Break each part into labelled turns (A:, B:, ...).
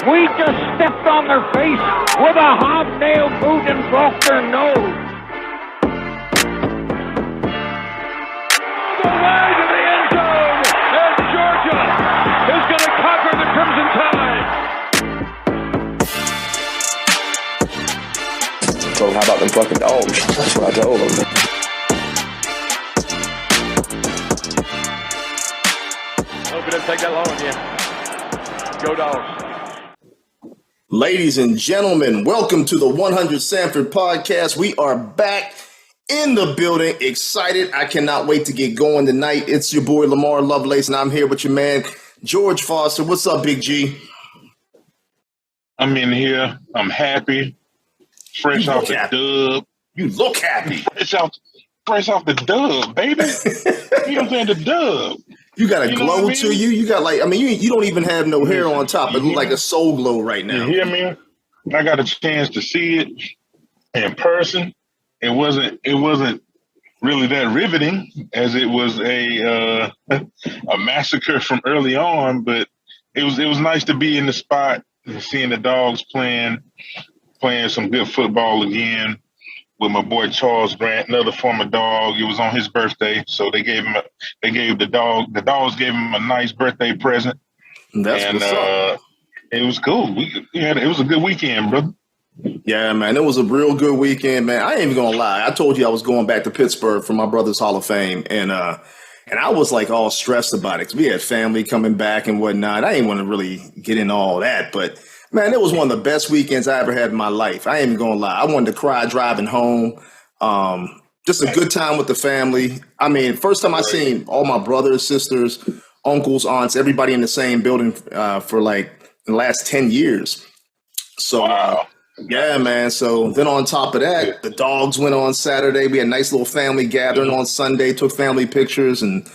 A: We just stepped on their face with a hobnail boot and broke their nose. The way to the end zone, and Georgia is going to conquer the Crimson Tide.
B: So how about them fucking dogs? That's what I told them.
A: Hope it doesn't take that long again. Go Dawgs.
C: Ladies and gentlemen, welcome to the 100 Sanford podcast. We are back in the building, excited. I cannot wait to get going tonight. It's your boy Lamar, Lovelace, and I'm here with your man, George Foster. What's up, Big G?
D: I'm in here. I'm happy. Fresh off the dub.
C: You look happy.
D: Fresh off the dub, baby. You know what I'm saying? The dub.
C: You got a glow to you. You got you don't even have no hair on top. It looks like a soul glow right now.
D: You hear me? I got a chance to see it in person. It wasn't really that riveting as it was a massacre from early on, but it was nice to be in the spot and seeing the Dawgs playing some good football again with my boy Charles Grant, another former Dawg. It was on his birthday, so the Dawgs gave him a nice birthday present.
C: That's what's up.
D: It was cool. It was a good weekend, brother.
C: Yeah, man, it was a real good weekend, man. I ain't even gonna lie. I told you I was going back to Pittsburgh for my brother's Hall of Fame, and I was like all stressed about it because we had family coming back and whatnot. I didn't want to really get into all that, but man, it was one of the best weekends I ever had in my life. I ain't even gonna lie. I wanted to cry driving home. Just a good time with the family. I mean, first time I seen all my brothers, sisters, uncles, aunts, everybody in the same building for like the last 10 years. So,
D: wow.
C: Yeah, man. So then on top of that, the Dawgs went on Saturday. We had a nice little family gathering on Sunday, took family pictures, and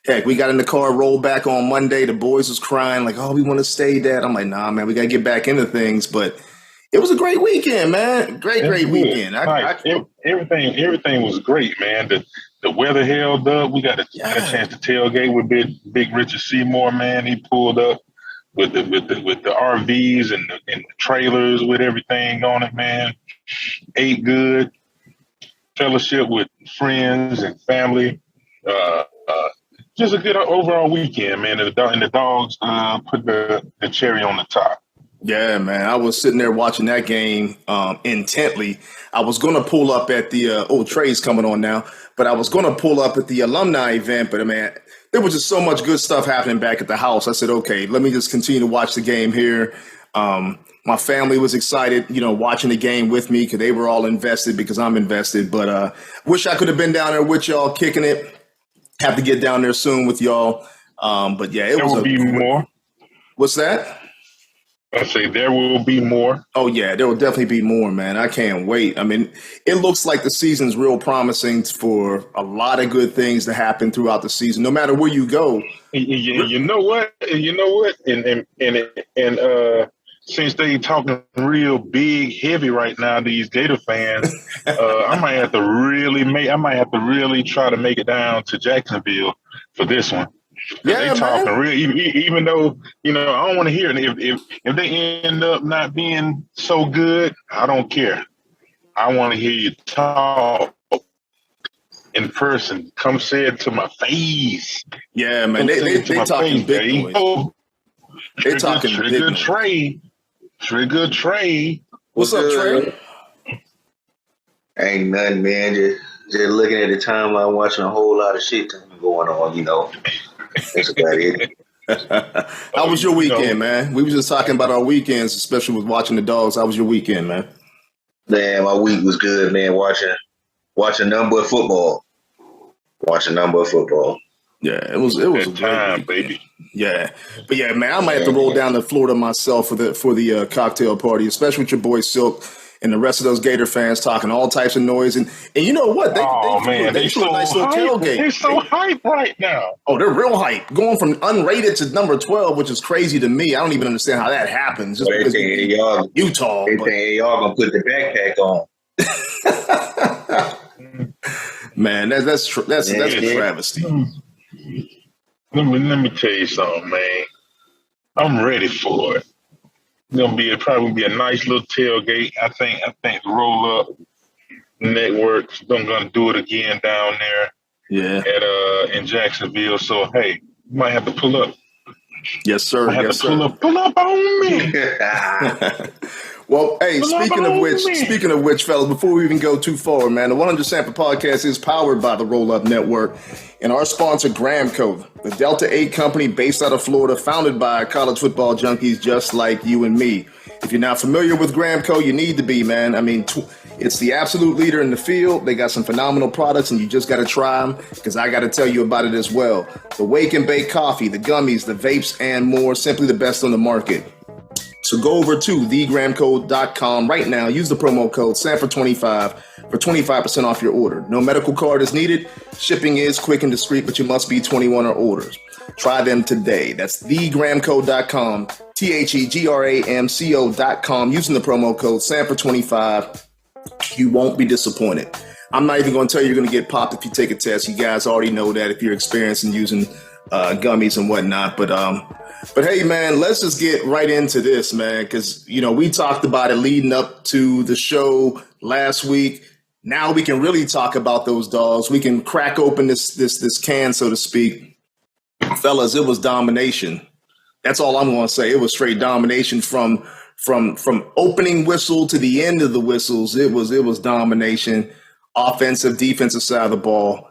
C: heck, we got in the car, rolled back on Monday. The boys was crying like, oh, we want to stay, Dad. I'm like, nah, man, we got to get back into things. But it was a great weekend, man. Great weekend.
D: Everything was great, man. The weather held up. We got a chance to tailgate with Big Richard Seymour, man. He pulled up with the RVs and the trailers with everything on it, man. Ate good, fellowship with friends and family. Just a good overall weekend, man. And the Dawgs put the cherry on the top.
C: Yeah, man. I was sitting there watching that game intently. I was going to pull up at the Trey's coming on now, but I was going to pull up at the alumni event. But man, there was just so much good stuff happening back at the house. I said, okay, let me just continue to watch the game here. My family was excited, watching the game with me because they were all invested because I'm invested. But wish I could have been down there with y'all kicking it. Have to get down there soon with y'all. But yeah,
D: there will be more.
C: What's that?
D: I say there will be more.
C: Oh, yeah, there will definitely be more, man. I can't wait. I mean, it looks like the season's real promising for a lot of good things to happen throughout the season, no matter where you go.
D: You know what? And since they talking real big, heavy right now, these Gator fans, I might have to really try to make it down to Jacksonville for this one.
C: Yeah,
D: they talking real, even though I don't want to hear it. If they end up not being so good, I don't care. I want to hear you talk in person. Come say it to my face.
C: Yeah, man, they talking big boy. They talking
D: Trigger Trey. Trigger Trey.
C: What's up, Trey?
E: Ain't nothing, man. Just looking at the timeline, watching a whole lot of shit going on. That's about it.
C: How was your weekend, man? We were just talking about our weekends, especially with watching the Dawgs. How was your weekend, man?
E: Man, my week was good, man. Watching nothing but football.
C: Yeah, it was a
D: time,
C: great
D: baby.
C: Yeah, but yeah, man, I might have to roll down to Florida myself for the cocktail party, especially with your boy Silk and the rest of those Gator fans talking all types of noise. And you know what? They threw a nice little tailgate.
D: They're so hype right now.
C: Oh, they're real hype. Going from unrated to number 12, which is crazy to me. I don't even understand how that happens. Just because Utah.
E: They think y'all going to put the backpack
C: on. Man, that's a travesty.
D: Let me tell you something, man. I'm ready for it. probably be a nice little tailgate. I think the Roll Up Network's gonna do it again down there.
C: Yeah.
D: At in Jacksonville. So hey, you might have to pull up.
C: Yes, sir.
D: Yes, sir. Pull up on me.
C: Well, hey, speaking of which, fellas, before we even go too far, man, the 100 Sanford podcast is powered by the Roll Up Network and our sponsor, Gramco, the Delta 8 company based out of Florida, founded by college football junkies just like you and me. If you're not familiar with Gramco, you need to be, man. I mean, it's the absolute leader in the field. They got some phenomenal products, and you just got to try them because I got to tell you about it as well. The Wake and Bake coffee, the gummies, the vapes, and more, simply the best on the market. So go over to thegramcode.com right now. Use the promo code Sanford25 for 25% off your order. No medical card is needed. Shipping is quick and discreet, but you must be 21 or older. Try them today. That's thegramcode.com, THEGRAMCO.com. Using the promo code Sanford25. You won't be disappointed. I'm not even going to tell you you're going to get popped if you take a test. You guys already know that if you're experienced in using gummies and whatnot. But hey, man, let's just get right into this, man, because, you know, we talked about it leading up to the show last week. Now we can really talk about those dogs. We can crack open this can, so to speak. Fellas, it was domination. That's all I'm going to say. It was straight domination from opening whistle to the end of the whistles. It was domination, offensive, defensive side of the ball.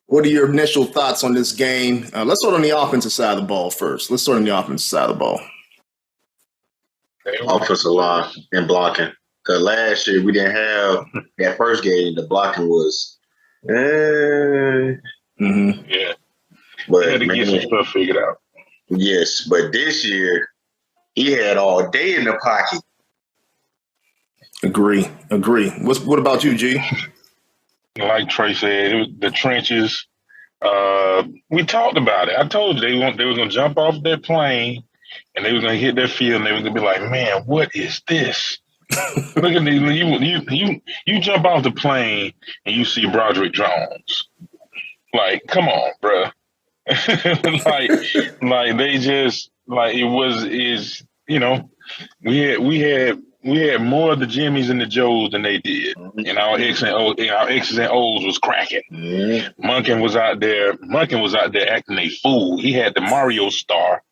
C: What are your initial thoughts on this game? Let's start on the offensive side of the ball first. Let's start on the offensive side of the ball.
E: Offensive line and blocking. Because last year we didn't have that first game. The blocking was,
D: yeah.
E: But
D: he had to get some stuff figured out.
E: Yes, but this year he had all day in the pocket.
C: Agree. What about you, G?
D: Like Trey said, it was the trenches. We talked about it. I told you they were going to jump off that plane and they were going to hit that field and they were going to be like, man, what is this? Look at you jump off the plane and you see Broderick Jones. Like, come on, bro. like they just like we had more of the Jimmies and the Joes than they did. And our X's and O's was cracking.
E: Mm-hmm.
D: Monken was out there acting a fool. He had the Mario star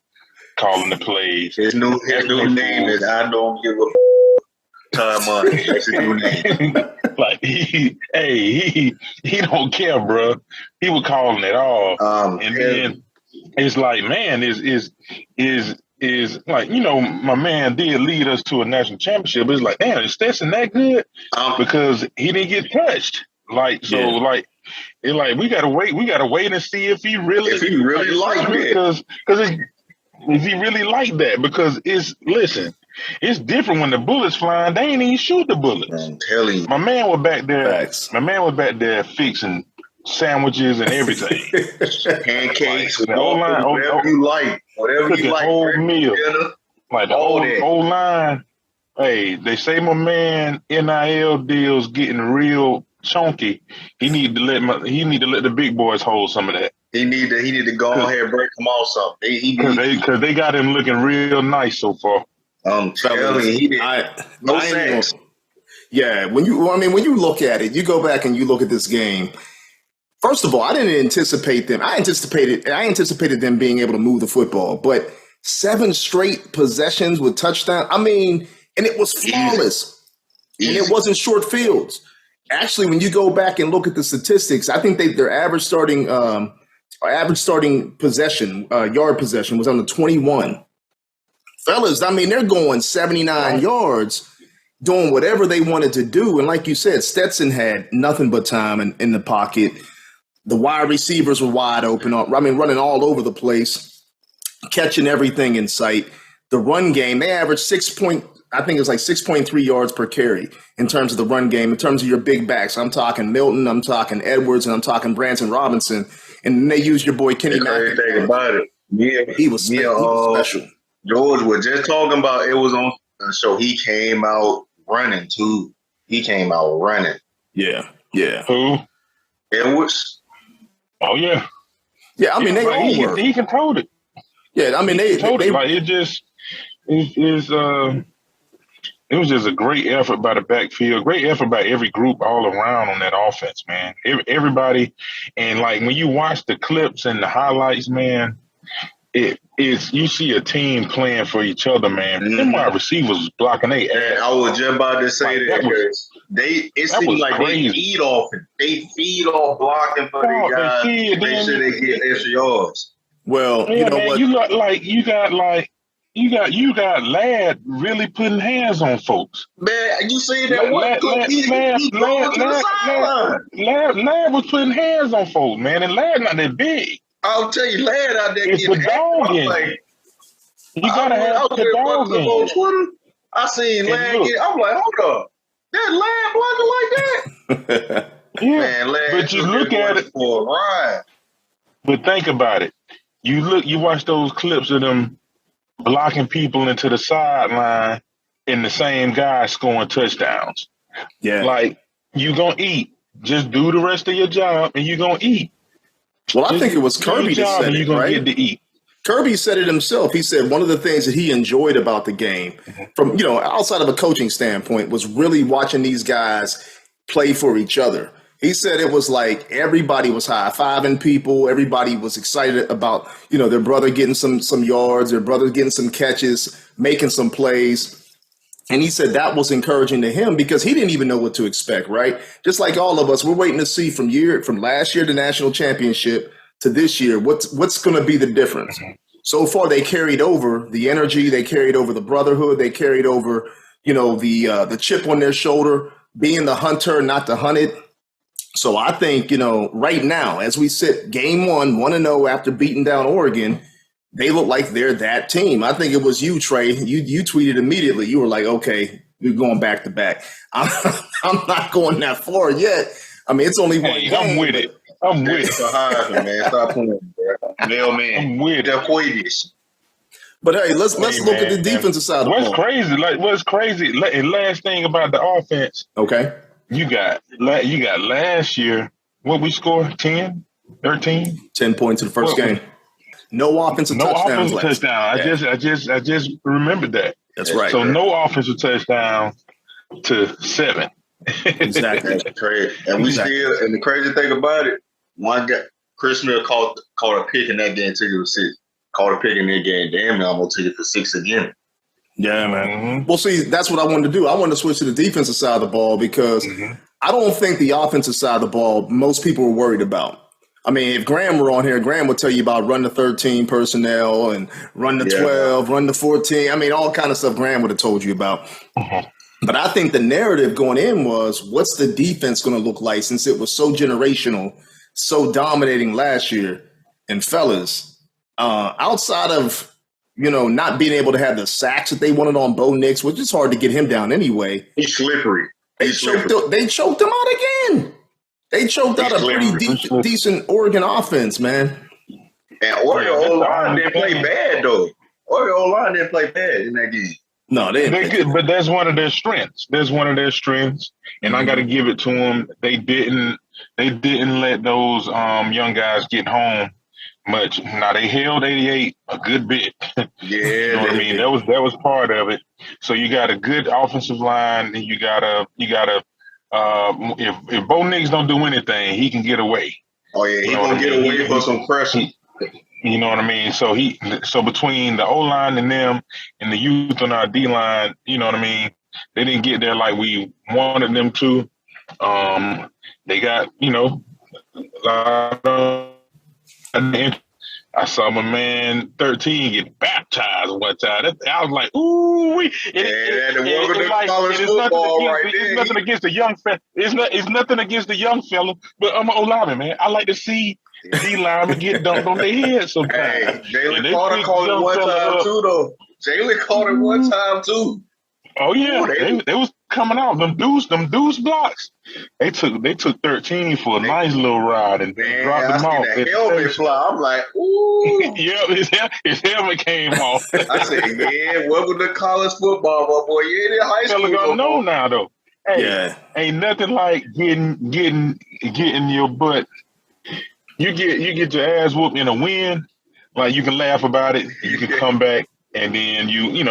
D: calling the plays.
E: His new name is I don't give a time on. That's his new name.
D: Like he don't care, bro. He was calling it all. Then it's like, man, is like, you know, my man did lead us to a national championship. But it's like, damn, is Stetson that good? Because he didn't get touched. Like, so, like, it's like we gotta wait and see if he really like it. Because is he really like that? Because it's different when the bullets flying. They ain't even shoot the bullets.
E: I'm telling you.
D: My man was back there fixing sandwiches and everything.
E: Pancakes,
D: like, whatever
E: you like. Whatever you like.
D: Whole meal. Like the old line. Hey, they say my man NIL deals getting real chunky. He need to let the big boys hold some of that.
E: He need to go ahead and break them off something.
D: Because they got him looking real nice so far.
E: I'm telling you, he did no sacks.
C: Yeah, when you look at it, you go back and you look at this game. First of all, I didn't anticipate them. I anticipated them being able to move the football, but 7 straight possessions with touchdown. I mean, and it was flawless. And it wasn't short fields. Actually, when you go back and look at the statistics, I think their average starting possession, yard possession was on the 21. Fellas, I mean, they're going 79 yards, doing whatever they wanted to do. And like you said, Stetson had nothing but time in the pocket. The wide receivers were wide open. I mean, running all over the place, catching everything in sight. The run game, they averaged 6.3 yards per carry in terms of the run game, in terms of your big backs. I'm talking Milton, I'm talking Edwards, and I'm talking Branson Robinson. And then they used your boy Kenny Mack.
E: Think about it. Yeah,
C: he was special.
E: George was just talking about it was on the show. He came out running too.
C: Yeah.
D: Who?
E: Edwards.
D: Oh yeah.
C: Yeah, I mean
D: he controlled it.
C: Yeah, I mean they
D: it. Like it just is It was just a great effort by the backfield, great effort by every group all around on that offense, man. Everybody, and like when you watch the clips and the highlights, man, it is you see a team playing for each other, man. Them wide receivers was blocking their ass.
E: I was just about to say
D: Like,
E: it seems like
D: crazy.
E: they feed off blocking for the guys. Make sure they get extra yards.
C: Well,
D: Yeah,
C: you know
D: man,
C: what?
D: You got Ladd really putting hands on folks.
E: Man, you see that one? He going to the sideline.
D: Ladd was putting hands on folks, man, and Ladd not that big.
E: I'll tell you, Ladd out there
D: It's
E: getting
D: the dog in.
E: like,
D: You gotta have the dog in.
E: on Twitter. I seen Ladd get. I'm like, hold up, that Ladd blocking like that?
D: Yeah,
E: Man, Ladd
D: but you look at it
E: for a ride.
D: But think about it. You watch those clips of them blocking people into the sideline and the same guy scoring touchdowns.
C: Yeah.
D: Like, you gonna eat. Just do the rest of your job and you gonna eat.
C: Well, I think it was Kirby that said it,
D: gonna
C: right?
D: get to eat.
C: Kirby said it himself. He said one of the things that he enjoyed about the game, from outside of a coaching standpoint, was really watching these guys play for each other. He said it was like everybody was high-fiving people. Everybody was excited about, their brother getting some yards, their brother getting some catches, making some plays. And he said that was encouraging to him because he didn't even know what to expect, right? Just like all of us, we're waiting to see from last year, the national championship, to this year, what's going to be the difference. So far, they carried over the energy, they carried over the brotherhood, they carried over, the chip on their shoulder, being the hunter, not the hunted. So I think, right now, as we sit game 1-0 after beating down Oregon, they look like they're that team. I think it was you, Trey. You tweeted immediately. You were like, okay, we're going back to back. I'm not going that far yet. I mean, it's only one game.
D: I'm with it. I'm with it.
E: Heisman, man. Stop playing, bro. Mailman.
D: I'm with it.
C: But hey, let's look at the defensive side of the ball.
D: What's crazy? And last thing about the offense.
C: Okay.
D: You got last year, what we scored? 10, 13?
C: 10 points in the first game. No offensive touchdowns left.
D: Touchdown. Yeah. I just remembered that.
C: That's right.
D: So no offensive touchdown to 7.
C: Exactly.
E: That's crazy. And and the crazy thing about it, one guy, Chris Miller caught a pick in that game, took it for 6. Caught a pick in that game, damn near almost took it for 6 again.
C: Yeah, man. Well, see, that's what I wanted to do. I wanted to switch to the defensive side of the ball because I don't think the offensive side of the ball most people were worried about. I mean, if Graham were on here, Graham would tell you about run the 13 personnel and run the 12, run the 14. I mean, all kind of stuff Graham would have told you about. But I think the narrative going in was, what's the defense going to look like since it was so generational, so dominating last year? And fellas, outside of, not being able to have the sacks that they wanted on Bo Nix, which is hard to get him down anyway.
E: He's slippery.
C: They choked him out again. They choked out a pretty decent Oregon offense, man.
E: And Oregon O-line didn't play bad, though. Oregon O-line didn't play bad in that game.
C: No, they didn't.
D: But that's one of their strengths. And I got to give it to them. They didn't let those young guys get home much. Now they held 88 a good bit.
E: Yeah,
D: you know what I mean. That was part of it. So you got a good offensive line, and you gotta. If Bo Nix don't do anything, he can get away.
E: Oh yeah, he gonna get away for some pressure.
D: You know what I mean? So between the O-line and them and the youth on our D-line, you know what I mean? They didn't get there like we wanted them to. They got, a lot of I saw my man 13 get baptized one time. I was like, ooh. It's nothing against the young fella. It's nothing against the young fella, but I'm an O-lineman, man. I like to see D-linemen get dunked on their head sometimes.
E: Hey, Jalen Carter called it one time too, though. Jalen called it one time too.
D: Oh yeah, they was coming out. Them deuce blocks. They took 13 for a nice little ride and dropped them off.
E: The helmet fly. I'm like, ooh.
D: Yeah, his helmet came off.
E: I said, man, welcome to college football, my boy. You ain't in high school.
D: Fella gonna know now though. Hey, ain't nothing like getting your butt. You get your ass whooped in a win. Like you can laugh about it. You can come back and then you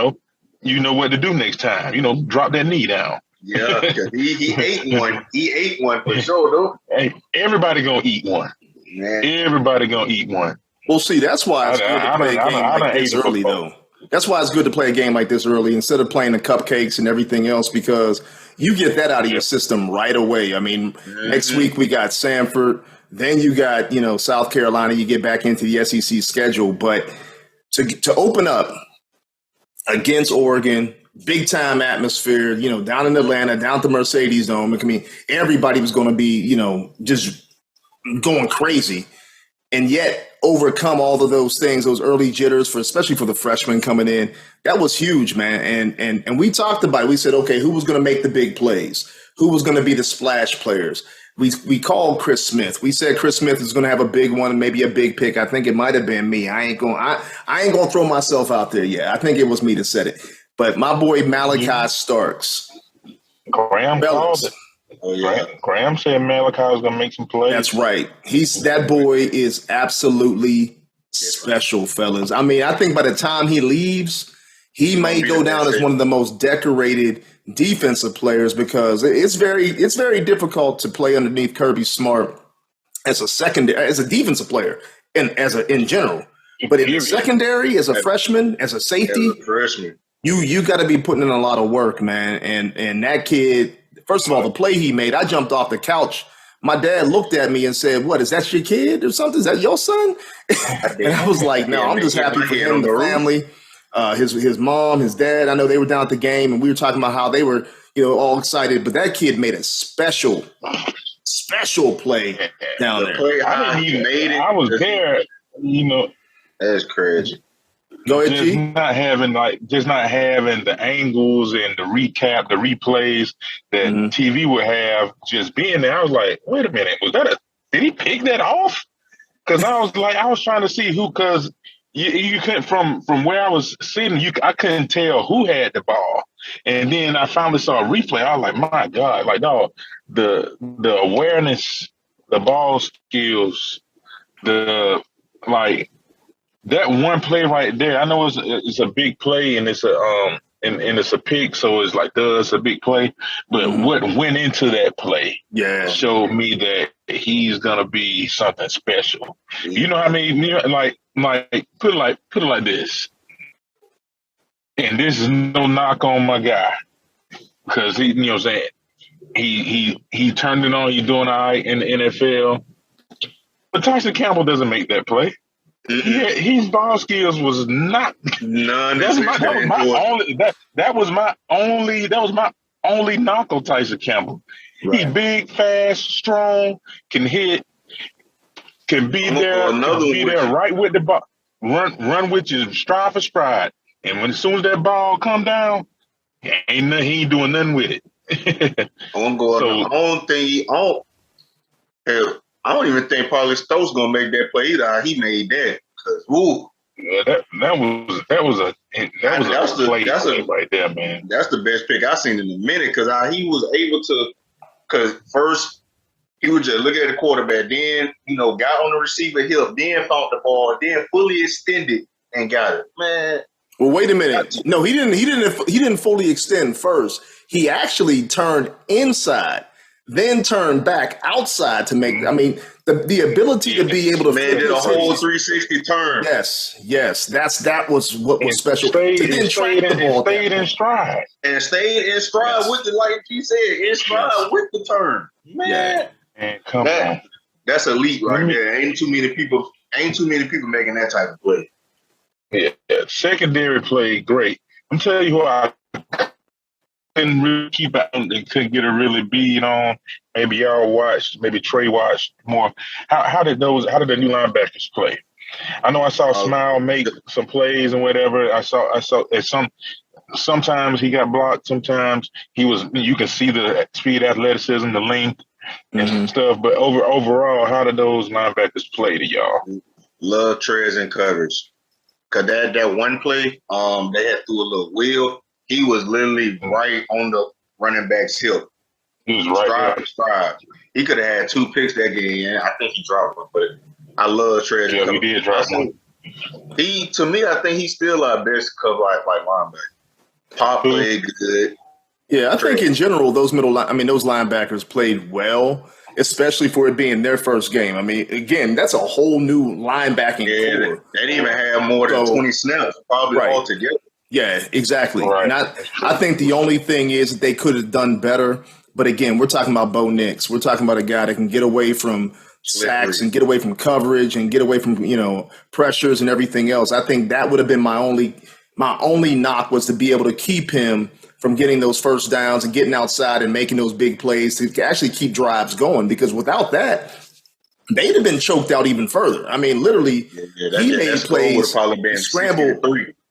D: you know what to do next time. You know, drop that knee down.
E: Yeah, because he ate one. He ate one for sure, though.
D: Hey, everybody gonna eat one.
E: Man.
D: Everybody gonna eat one.
C: Well, see, that's why it's good to play a game like this early, though. That's why it's good to play a game like this early instead of playing the cupcakes and everything else, because you get that out of your system right away. I mean, next week we got Sanford, then you got, you know, South Carolina. You get back into the SEC schedule, but to open up against Oregon, big time atmosphere, you know, down in Atlanta, down at the Mercedes Dome. I mean, everybody was going to be, you know, just going crazy, and yet overcome all of those things, those early jitters, especially for the freshmen coming in. That was huge, man. And we talked about it. We said, okay, who was going to make the big plays? Who was going to be the splash players? We called Chris Smith. We said Chris Smith is going to have a big one, maybe a big pick. I think it might have been me. I ain't going to throw myself out there yet. I think it was me that said it. But my boy Malachi Starks.
D: Graham called it.
E: Oh, yeah.
D: Graham said Malachi was going to make some plays.
C: That's right. That boy is absolutely special, fellas. I mean, I think by the time he leaves, he may go down as one of the most decorated defensive players, because it's very difficult to play underneath Kirby Smart as a defensive player and in general. But in the secondary, as a freshman, as a safety, you got to be putting in a lot of work, man. And that kid, first of all, the play he made, I jumped off the couch. My dad looked at me and said, "What, is that your kid or something? Is that your son?" And I was like, "No, I'm just happy for him, the family, his mom, his dad. I know they were down at the game, and we were talking about how they were, you know, all excited. But that kid made a special play down there.
D: I didn't even made it. I was there, you know.
E: That's crazy.
C: Go ahead, G.
D: Just not having the angles and the replays that TV would have. Just being there, I was like, wait a minute, did he pick that off? Because I was trying to see who, because you couldn't, from where I was sitting, I couldn't tell who had the ball. And then I finally saw a replay. I was like, my God, like, dog, the awareness, the ball skills, that one play right there. I know it's a big play, and it's a pick, so it's like, it's a big play. But what went into that play showed me that he's gonna be something special. You know what I mean? Like put it like this. And this is no knock on my guy, because he, you know what I'm saying, he turned it on. He's doing all right in the NFL. But Tyson Campbell doesn't make that play. His ball skills was not none. That was my only knock on Tyson Campbell. Right. He big, fast, strong, can hit, can be there right with the ball, run with you stride for stride. And as soon as that ball come down, he ain't doing nothing with it.
E: I'm going. I don't even think Paulie Stokes gonna make that play either. He made that, because
D: yeah, that was a play right there, man.
E: That's the best pick I've seen in a minute, because he was able to. Because first he would just look at the quarterback, then got on the receiver hip, then found the ball, then fully extended and got it. Man.
C: Well, wait a minute. No, he didn't fully extend first. He actually turned inside, then turned back outside to make. I mean, the ability to be able to
E: did a whole 360 turn.
C: Yes, that was what was special.
D: Stayed in stride
E: and stayed in stride with the, like you said, in stride with the turn. Man,
D: come on,
E: that's elite right there. Ain't too many people making that type of play.
D: Yeah, secondary play great. I'm telling you who I couldn't really keep out and couldn't get a really bead on. Maybe y'all watched, maybe Trey watched more. How did the new linebackers play? I know I saw Smile make some plays and whatever. I saw sometimes he got blocked, sometimes you can see the speed, athleticism, the length and stuff. But overall, how did those linebackers play to y'all?
E: Love Trey's in coverage. Cause that one play, they had threw a little wheel. He was literally right on the running back's hip.
D: He was right
E: stride. He could have had 2 picks that game. I think he dropped one, but I love Trey.
D: Yeah, he did drop one.
E: To me, I think he's still our best cover like linebacker. Pop played good.
C: Yeah, I think in general, those those linebackers played well, especially for it being their first game. I mean, again, that's a whole new linebacking core.
E: They didn't even have more than 20 snaps probably altogether.
C: Yeah, exactly.
D: Right.
C: And I think the only thing is that they could have done better. But again, we're talking about Bo Nix. We're talking about a guy that can get away from sacks and get away from coverage and get away from, pressures and everything else. I think that would have been my only knock, was to be able to keep him from getting those first downs and getting outside and making those big plays to actually keep drives going. Because without that, they'd have been choked out even further. I mean, literally, he made plays, scramble.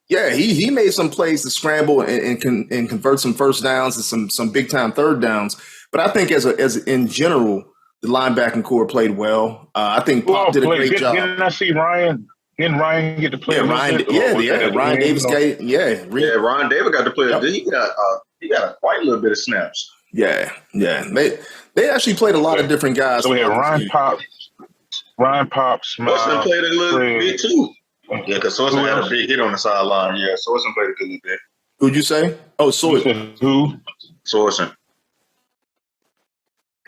C: Yeah, he made some plays to scramble and convert some first downs and some big time third downs. But I think as in general, the linebacking core played well. I think Pop did a great job.
D: Didn't I see Ryan? Didn't Ryan get to play?
C: Ryan Davis got
E: Ryan Davis got to play. He got quite a little bit of snaps.
C: Yeah. They actually played a lot of different guys.
D: So we had Ryan Pop,
E: Sorensen played a little bit too. Yeah, because Sorensen had a big hit on the sideline. Yeah, Sorensen played a good little bit.
C: Who'd you say? Oh, Sorensen.
D: Who?
E: Sorensen.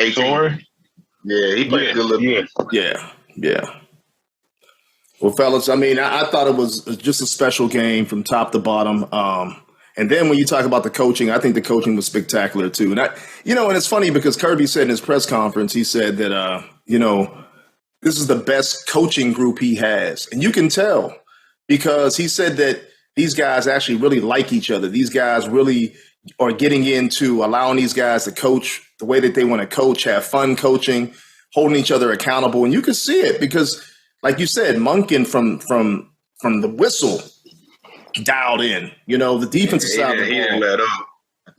E: 18.
D: Sorry?
E: Yeah, he played a good little bit.
C: Yeah. Well, fellas, I mean, I thought it was just a special game from top to bottom. And then when you talk about the coaching, I think the coaching was spectacular too. And and it's funny because Kirby said in his press conference, he said that, this is the best coaching group he has. And you can tell because he said that these guys actually really like each other. These guys really are getting into allowing these guys to coach the way that they want to coach, have fun coaching, holding each other accountable. And you can see it because, like you said, Monken from the whistle dialed in. The defensive side of the ball.
E: He didn't let up.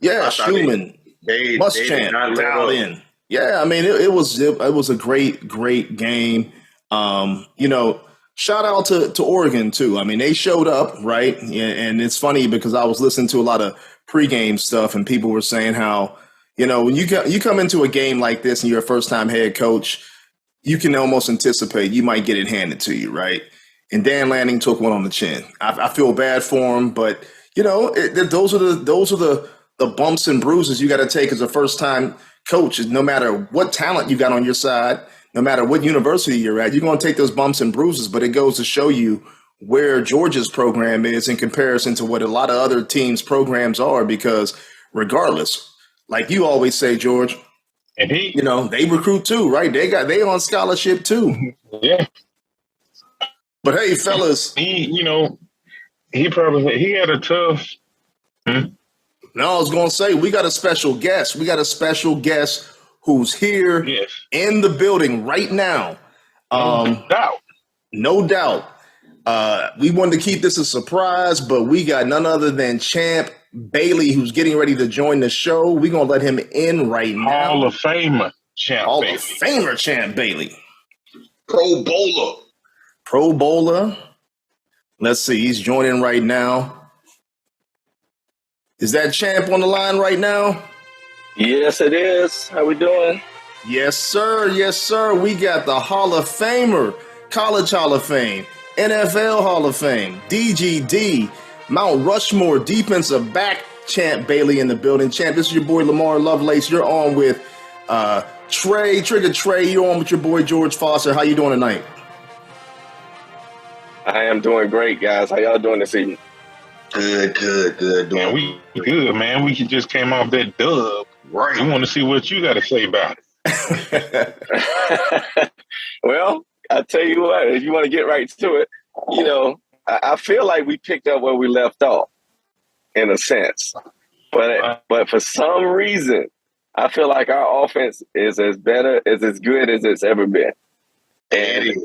C: Yeah, Schumann, Muschamp dialed in. Yeah, I mean, it was a great game. Shout out to Oregon too. I mean, they showed up, right? And it's funny because I was listening to a lot of pregame stuff, and people were saying how, when you come into a game like this and you're a first-time head coach, you can almost anticipate you might get it handed to you, right? And Dan Lanning took one on the chin. I feel bad for him, but those are the bumps and bruises you got to take as a first-time coach. No matter what talent you got on your side, no matter what university you're at, you're going to take those bumps and bruises. But it goes to show you where Georgia's program is in comparison to what a lot of other teams' programs are. Because regardless, like you always say, George,
D: and
C: they recruit too, right? They on scholarship too.
D: Yeah.
C: But hey, fellas,
D: he had a tough.
C: No, I was going to say, we got a special guest. Who's here in the building right now. No doubt. We wanted to keep this a surprise, but we got none other than Champ Bailey, who's getting ready to join the show. We're going to let him in right now.
D: Hall of Famer
C: Champ Bailey.
E: Pro Bowler.
C: Let's see. He's joining right now. Is that Champ on the line right now?
B: Yes, it is. How we doing?
C: Yes, sir. We got the Hall of Famer, College Hall of Fame, NFL Hall of Fame, DGD, Mount Rushmore defensive back, Champ Bailey in the building. Champ, this is your boy Lamar Lovelace. You're on with Trigger Trey. You're on with your boy George Foster. How you doing tonight?
B: I am doing great, guys. How y'all doing this evening?
E: Good.
D: Man, we good, man. We just came off that dub.
E: Right.
D: We want to see what you got to say about it.
B: Well, I tell you what, if you want to get right to it, I feel like we picked up where we left off, in a sense. But for some reason, I feel like our offense is as good as it's ever been. And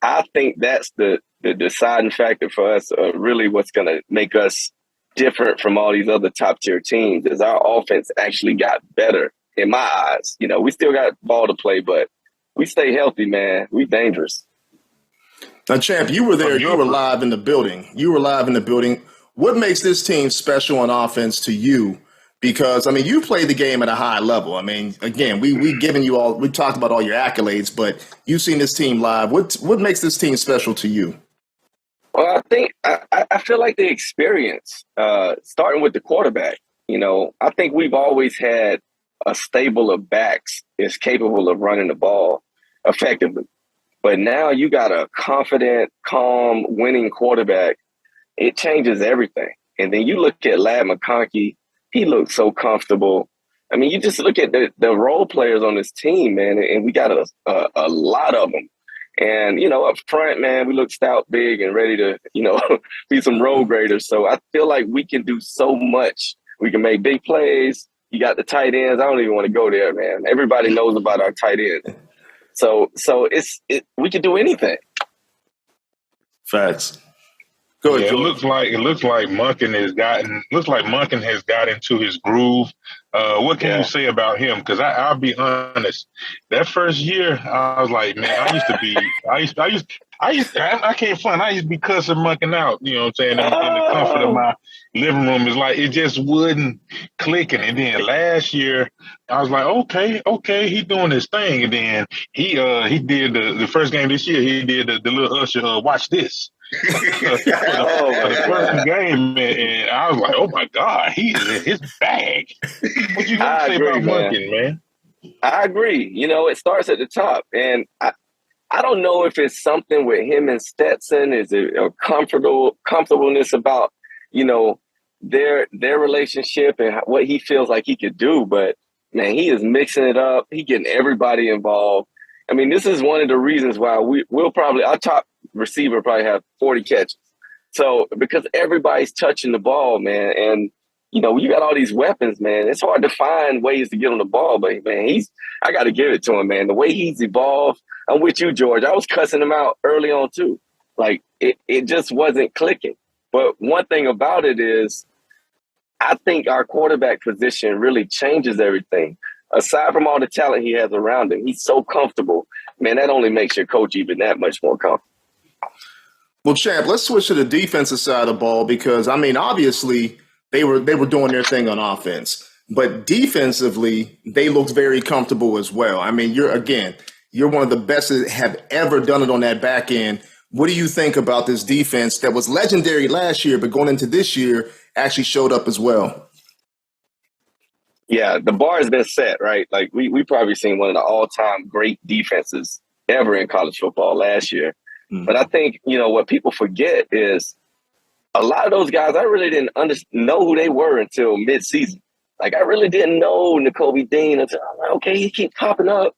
B: I think that's the deciding factor for us, really what's going to make us different from all these other top-tier teams is our offense actually got better in my eyes. We still got ball to play, but we stay healthy, man. We dangerous.
C: Now, Champ, you were there. You were live in the building. What makes this team special on offense to you? Because, I mean, you played the game at a high level. I mean, again, we talked about all your accolades, but you've seen this team live. What makes this team special to you?
B: Well, I think I feel like the experience, starting with the quarterback. I think we've always had a stable of backs is capable of running the ball effectively. But now you got a confident, calm, winning quarterback. It changes everything. And then you look at Ladd McConkey, he looks so comfortable. I mean, you just look at the role players on this team, man, and we got a lot of them. And, up front, man, we look stout, big, and ready to, be some road graders. So I feel like we can do so much. We can make big plays. You got the tight ends. I don't even want to go there, man. Everybody knows about our tight ends. So we can do anything.
C: Facts. Go ahead,
D: it looks like Monken has got into his groove. What can you say about him? Because I'll be honest, that first year I was like, man, I can't front. I used to be cussing Monken out. You know what I'm saying? In the comfort of my living room, is like it just wouldn't clicking. And then last year I was like, okay, he doing his thing. And then he did the first game this year. He did the little Usher watch this. The first game, and I was like, "Oh my God, he is in his bag." What you gonna say about Monken, man?
B: I agree. It starts at the top, and I don't know if it's something with him and Stetson. Is it a comfortableness about their relationship and what he feels like he could do? But man, he is mixing it up. He getting everybody involved. I mean, this is one of the reasons why we'll probably our top receiver probably have 40 catches. So because everybody's touching the ball, man, and you got all these weapons, man. It's hard to find ways to get on the ball, but man, I got to give it to him, man. The way he's evolved, I'm with you, George. I was cussing him out early on too. Like it just wasn't clicking. But one thing about it is, I think our quarterback position really changes everything. Aside from all the talent he has around him, he's so comfortable. Man, that only makes your coach even that much more comfortable.
C: Well, Champ, let's switch to the defensive side of the ball because, I mean, obviously they were doing their thing on offense. But defensively, they looked very comfortable as well. I mean, you're one of the best that have ever done it on that back end. What do you think about this defense that was legendary last year, but going into this year actually showed up as well?
B: Yeah, the bar has been set, right? Like we probably seen one of the all-time great defenses ever in college football last year. Mm-hmm. But I think, what people forget is a lot of those guys, I really didn't know who they were until mid-season. Like, I really didn't know Nakobe Dean until, okay, he keeps popping up,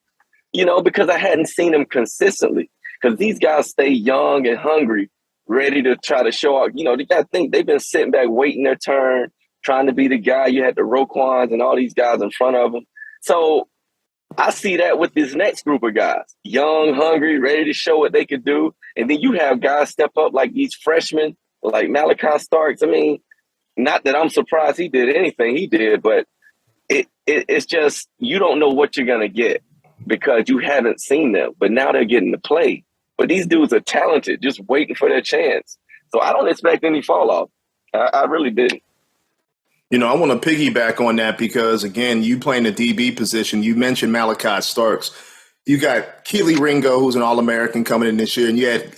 B: because I hadn't seen him consistently. Because these guys stay young and hungry, ready to try to show out. You got to think they've been sitting back waiting their turn, trying to be the guy. You had the Roquans and all these guys in front of them. So I see that with this next group of guys, young, hungry, ready to show what they could do. And then you have guys step up like these freshmen, like Malachi Starks. I mean, not that I'm surprised he did anything he did, but it's just you don't know what you're going to get because you haven't seen them. But now they're getting to play. But these dudes are talented, just waiting for their chance. So I don't expect any fall off. I really didn't.
C: I want to piggyback on that because, again, you playing the DB position. You mentioned Malachi Starks. You got Keely Ringo, who's an All-American coming in this year, and you had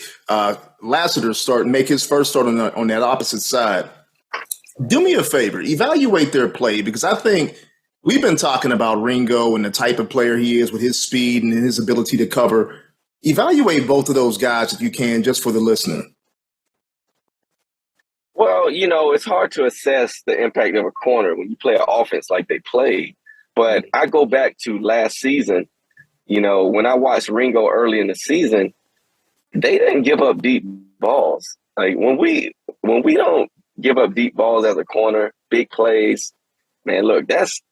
C: Lassiter make his first start on that opposite side. Do me a favor. Evaluate their play because I think we've been talking about Ringo and the type of player he is with his speed and his ability to cover. Evaluate both of those guys if you can, just for the listener.
B: Well, it's hard to assess the impact of a corner when you play an offense like they played. But I go back to last season, when I watched Ringo early in the season, they didn't give up deep balls. Like when we don't give up deep balls as a corner, big plays, man, look, that's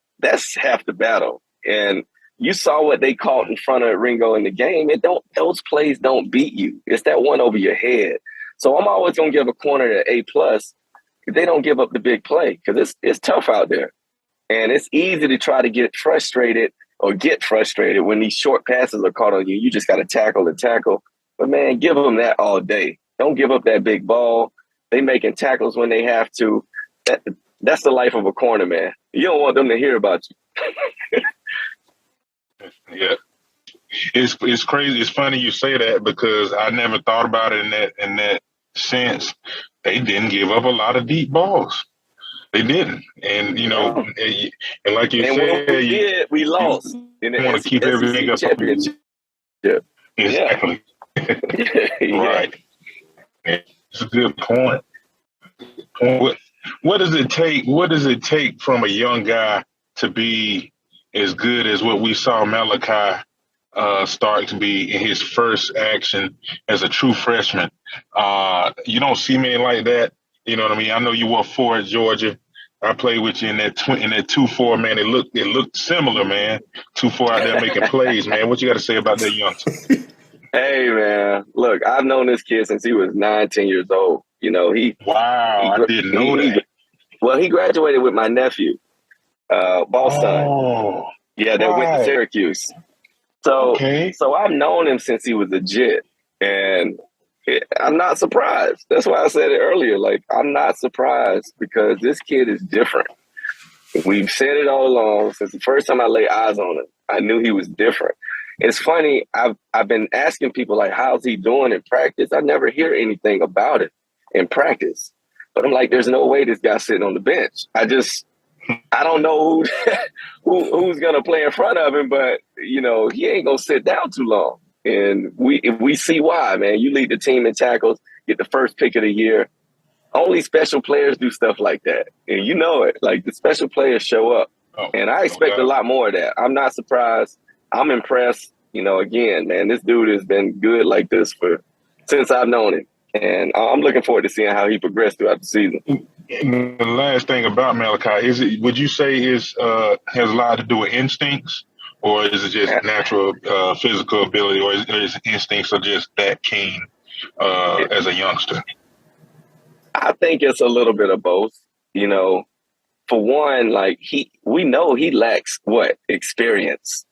B: half the battle. And you saw what they caught in front of Ringo in the game. Those plays don't beat you. It's that one over your head. So I'm always going to give a corner an A+ if they don't give up the big play because it's tough out there. And it's easy to try to get frustrated when these short passes are caught on you. You just got to tackle the tackle. But, man, give them that all day. Don't give up that big ball. They making tackles when they have to. That's the life of a corner, man. You don't want them to hear about you.
D: Yeah. It's crazy. It's funny you say that because I never thought about it in that sense. they didn't give up a lot of deep balls. They didn't. And, and like you
B: and
D: said,
B: when we did, we lost in
D: you want to
B: the
D: keep everything
B: SEC
D: up.
B: championship.
D: Exactly. Right. It's a good point. What does it take? What does it take from a young guy to be as good as what we saw Malachi start to be in his first action as a true freshman? You don't see men like that. You know what I mean? I know you were 4 at Georgia. I played with you in that 2-4, man. It looked similar, man. 2-4 out there making plays, man. What you got to say about that youngster?
B: Hey, man. Look, I've known this kid since he was 9, 10 years old.
D: I didn't know that.
B: Well, he graduated with my nephew, boss son. Yeah, that went to Syracuse. So I've known him since he was a jit, and I'm not surprised. That's why I said it earlier. Like, I'm not surprised because this kid is different. We've said it all along. Since the first time I laid eyes on him, I knew he was different. It's funny. I've been asking people, like, how's he doing in practice? I never hear anything about it in practice. But I'm like, there's no way this guy's sitting on the bench. I don't know who's going to play in front of him, but, he ain't going to sit down too long. And we see why, man. You lead the team in tackles, get the first pick of the year. Only special players do stuff like that. And you know it. Like, the special players show up. And I expect a lot more of that. I'm not surprised. I'm impressed. Again, man, this dude has been good like this since I've known him. And I'm looking forward to seeing how he progressed throughout the season.
D: The last thing about Malachi, would you say has a lot to do with instincts, or is it just natural physical ability, or his instincts are just that keen as a youngster?
B: I think it's a little bit of both. For one, like we know he lacks experience.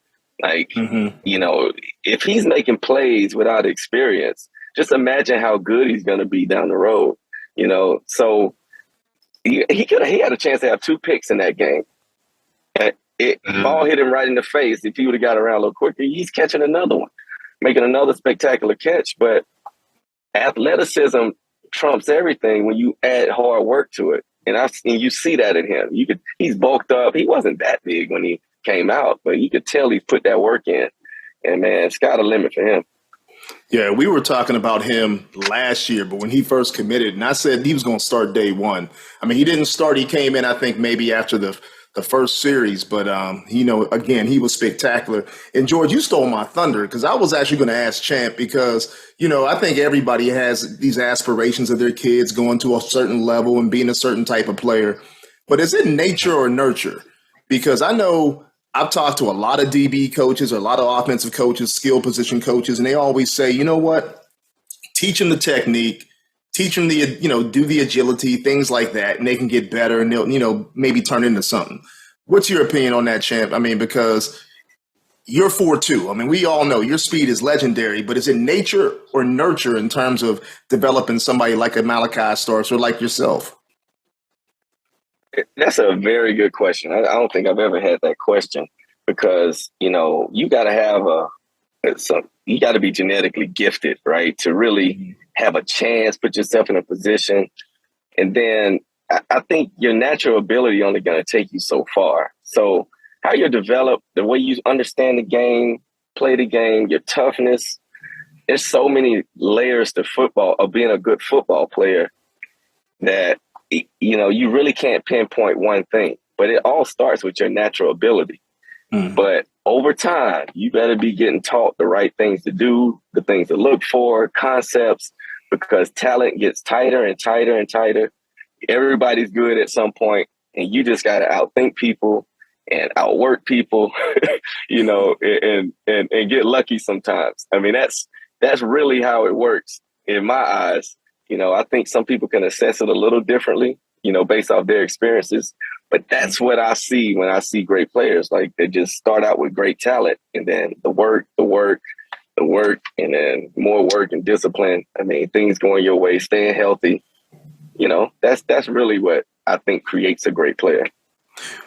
B: Like, if he's making plays without experience, just imagine how good he's going to be down the road. So he had a chance to have 2 picks in that game. Ball hit him right in the face. If he would have got around a little quicker, he's catching another one, making another spectacular catch. But athleticism trumps everything when you add hard work to it. And you see that in him. He's bulked up. He wasn't that big when he came out, but you could tell he's put that work in. And, man, sky's the limit for him.
C: Yeah, we were talking about him last year, but when he first committed, and I said he was going to start day one. I mean, he didn't start. He came in, I think, maybe after the first series. But, again, he was spectacular. And, George, you stole my thunder because I was actually going to ask Champ because, I think everybody has these aspirations of their kids going to a certain level and being a certain type of player. But is it nature or nurture? Because I know I've talked to a lot of DB coaches, a lot of offensive coaches, skill position coaches, and they always say, you know what? Teach them the technique, teach them do the agility, things like that, and they can get better and they'll, maybe turn into something. What's your opinion on that, Champ? I mean, because you're 4'2". I mean, we all know your speed is legendary, but is it nature or nurture in terms of developing somebody like a Malachi Starks or like yourself?
B: That's a very good question. I don't think I've ever had that question because, you got to have you got to be genetically gifted, right? To really have a chance, put yourself in a position. And then I think your natural ability only going to take you so far. So how you're developed, the way you understand the game, play the game, your toughness, there's so many layers to football, of being a good football player that you really can't pinpoint one thing, but it all starts with your natural ability. But over time, you better be getting taught the right things to do, the things to look for, concepts, because talent gets tighter and tighter and tighter. Everybody's good at some point, and you just got to outthink people and outwork people, and get lucky sometimes. I mean, that's really how it works in my eyes. I think some people can assess it a little differently, based off their experiences. But that's what I see when I see great players. Like, they just start out with great talent, and then the work, and then more work and discipline. I mean, things going your way, staying healthy. That's really what I think creates a great player.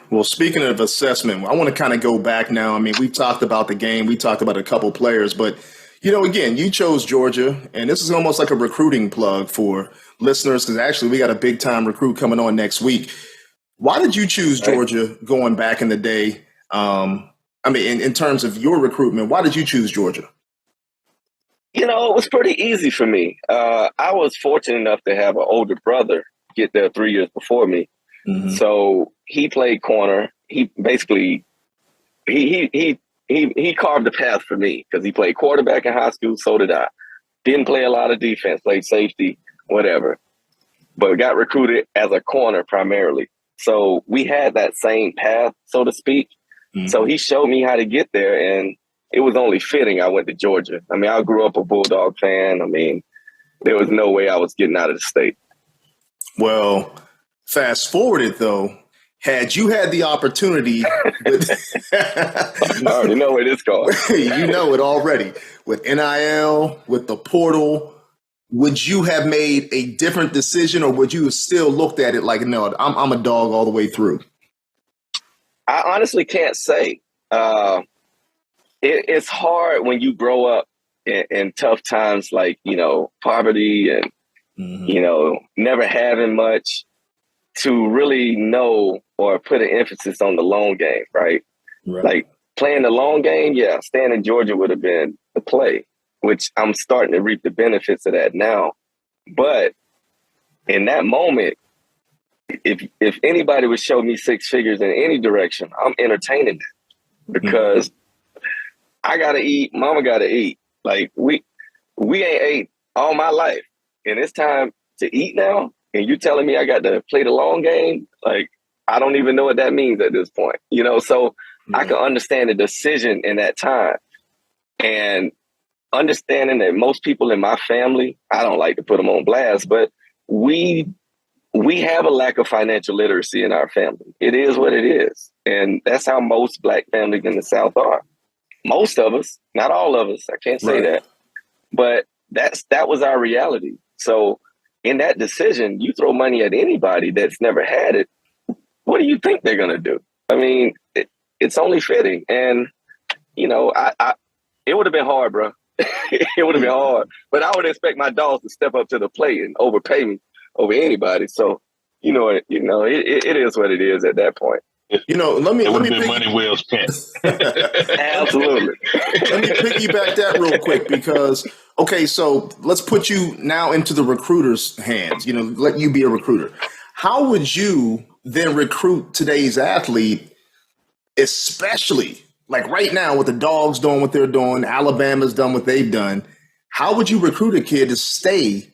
C: Well, speaking of assessment, I want to kind of go back now. I mean, we've talked about the game. We talked about a couple players, but Again, you chose Georgia, and this is almost like a recruiting plug for listeners because actually we got a big time recruit coming on next week. Why did you choose Georgia going back in the day? In terms of your recruitment, why did you choose Georgia?
B: It was pretty easy for me. I was fortunate enough to have an older brother get there 3 years before me. Mm-hmm. So he played corner. He basically he carved the path for me because he played quarterback in high school. So did I. Didn't play a lot of defense, played safety, whatever, but got recruited as a corner primarily. So we had that same path, so to speak. Mm-hmm. So he showed me how to get there, and it was only fitting I went to Georgia. I grew up a Bulldog fan. There was no way I was getting out of the state.
C: Well, fast forwarded, though, had you had the opportunity
B: I already know where this goes.
C: You know it already. With NIL, with the portal, would you have made a different decision, or would you have still looked at it like, no, I'm a dog all the way through?
B: I honestly can't say. It's hard when you grow up in tough times like, poverty and, mm-hmm. Never having much to really know or put an emphasis on the long game, right? Like playing the long game, staying in Georgia would have been the play, which I'm starting to reap the benefits of that now. But in that moment, if anybody would show me six figures in any direction, I'm entertaining it because I gotta eat, mama gotta eat. Like we ain't ate all my life, and it's time to eat now. And you telling me I got to play the long game? Like I don't even know what that means at this point, So I can understand the decision in that time, and understanding that most people in my family, I don't like to put them on blast, but we have a lack of financial literacy in our family. It is what it is. And that's how most Black families in the South are. Most of us, not all of us, I can't say that. But that was our reality. So in that decision, you throw money at anybody that's never had it, what do you think they're going to do? It's only fitting. And, it would have been hard, bro. It would have been hard. But I would expect my dogs to step up to the plate and overpay me over anybody. So, it is what it is at that point.
C: Let me
D: money well spent.
B: Absolutely.
C: Let me piggyback that real quick because, so let's put you now into the recruiter's hands, let you be a recruiter. How would you then recruit today's athlete, especially like right now with the Dawgs doing what they're doing, Alabama's done what they've done? How would you recruit a kid to stay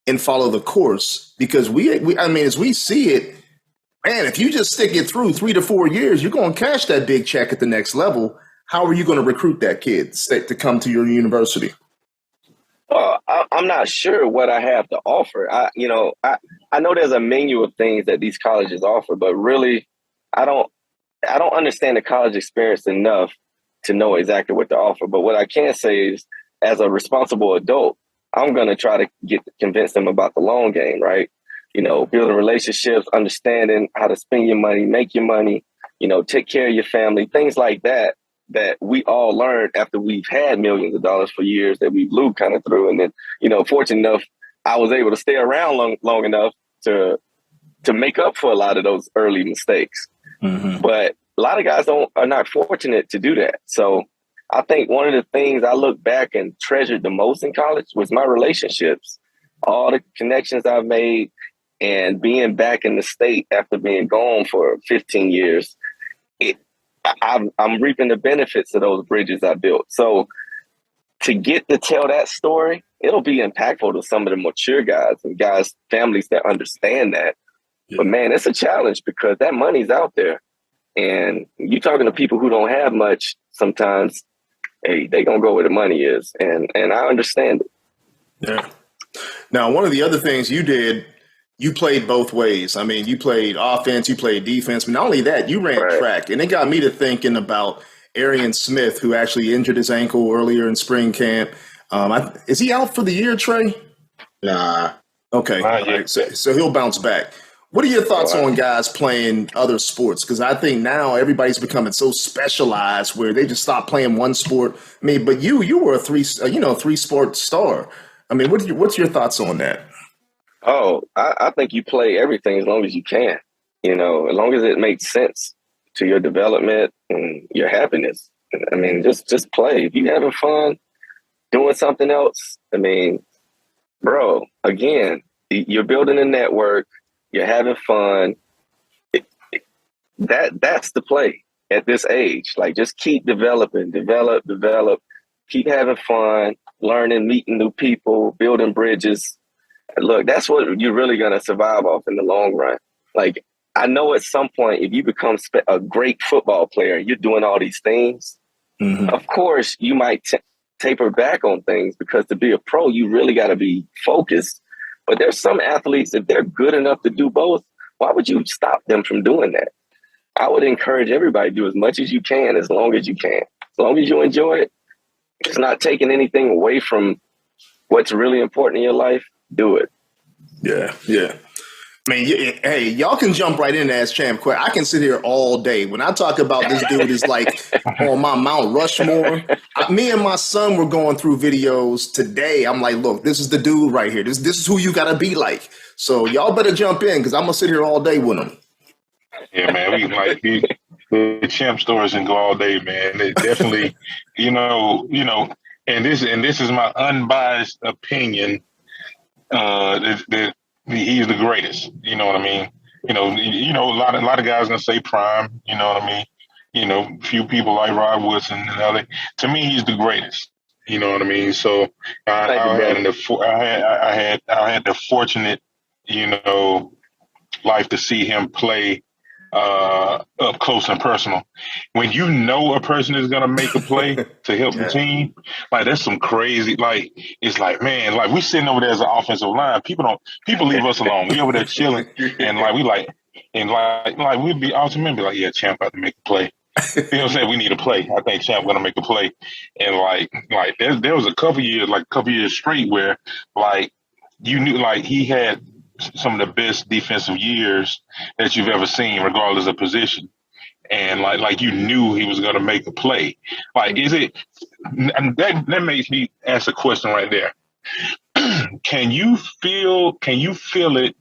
C: and follow the course? Because as we see it, man, if you just stick it through 3 to 4 years, you're going to cash that big check at the next level. How are you going to recruit that kid to come to your university?
B: Well, I'm not sure what I have to offer. I know there's a menu of things that these colleges offer, but really, I don't understand the college experience enough to know exactly what to offer. But what I can say is, as a responsible adult, I'm going to try to convince them about the long game, right? Building relationships, understanding how to spend your money, make your money, take care of your family, things like that we all learned after we've had millions of dollars for years that we blew kind of through. And then, fortunate enough, I was able to stay around long enough to make up for a lot of those early mistakes. Mm-hmm. But a lot of guys are not fortunate to do that. So I think one of the things I look back and treasured the most in college was my relationships, all the connections I've made, and being back in the state after being gone for 15 years. I'm reaping the benefits of those bridges I built. So to get to tell that story, it'll be impactful to some of the mature guys and guys' families that understand that. Yeah. But man, it's a challenge because that money's out there. And you're talking to people who don't have much sometimes, hey, they gonna go where the money is. And I understand it.
C: Yeah. Now, one of the other things you did, you played both ways. You played offense, you played defense, but not only that, you ran track. And it got me to thinking about Arian Smith, who actually injured his ankle earlier in spring camp. Is he out for the year, Trey?
E: Nah.
C: Okay. Right. So he'll bounce back. What are your thoughts on guys playing other sports? Because I think now everybody's becoming so specialized where they just stop playing one sport. I mean, but you were a three sport star. I mean, what's your thoughts on that?
B: Oh, I think you play everything as long as you can. As long as it makes sense to your development and your happiness. I mean, just play. If you're having fun doing something else, I mean, bro, again, you're building a network. You're having fun. That's the play at this age. Like, just keep developing, develop. Keep having fun, learning, meeting new people, building bridges. Look, that's what you're really going to survive off in the long run. Like, I know at some point, if you become a great football player, you're doing all these things. Mm-hmm. Of course, you might taper back on things because to be a pro, you really got to be focused. But there's some athletes, if they're good enough to do both, why would you stop them from doing that? I would encourage everybody to do as much as you can, as long as you can. As long as you enjoy it, it's not taking anything away from what's really important in your life, do it.
C: Yeah. I mean, hey, y'all can jump right in and ask Champ quick. I can sit here all day. When I talk about this dude is like on my Mount Rushmore, me and my son were going through videos today. I'm like, look, this is the dude right here. This is who you got to be like. So y'all better jump in because I'm going to sit here all day with him.
D: Yeah, man, we like the Champ stories and go all day, man. It definitely, and this is my unbiased opinion that he's the greatest. You know what I mean? A lot of guys gonna say prime. You know what I mean? Few people like Rod Woodson and other. To me, he's the greatest. You know what I mean? So I had the fortunate, life to see him play up close and personal. When you know a person is gonna make a play to help the team, like that's some crazy. Like it's like, man, like we sitting over there as an offensive line. People leave us alone. We over there chilling, and we'd be ultimately be like, yeah, Champ about to make a play. You know what I'm saying? We need a play. I think Champ gonna make a play. And like there was a couple years straight where like you knew like he had some of the best defensive years that you've ever seen, regardless of position. And like you knew he was going to make a play. Like, is it, and that makes me ask a question right there. Can you feel it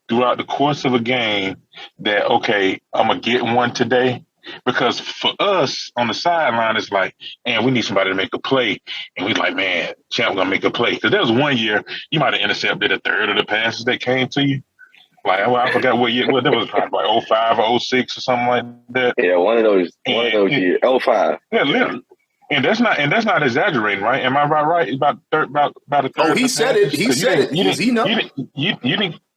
D: throughout the course of a game that, okay, I'm going to get one today? Because for us on the sideline, it's like, man, we need somebody to make a play. And we like, man, Champ gonna make a play. Because there was one year you might have intercepted a third of the passes that came to you. Like, I forgot what year. Well, that was probably like 05 or 06 or something like that.
B: Yeah, one of those years. 05.
D: Yeah, literally. And that's not exaggerating, right? Am I right? About a third.
C: Oh, he said it. He said it. Does he know?
D: You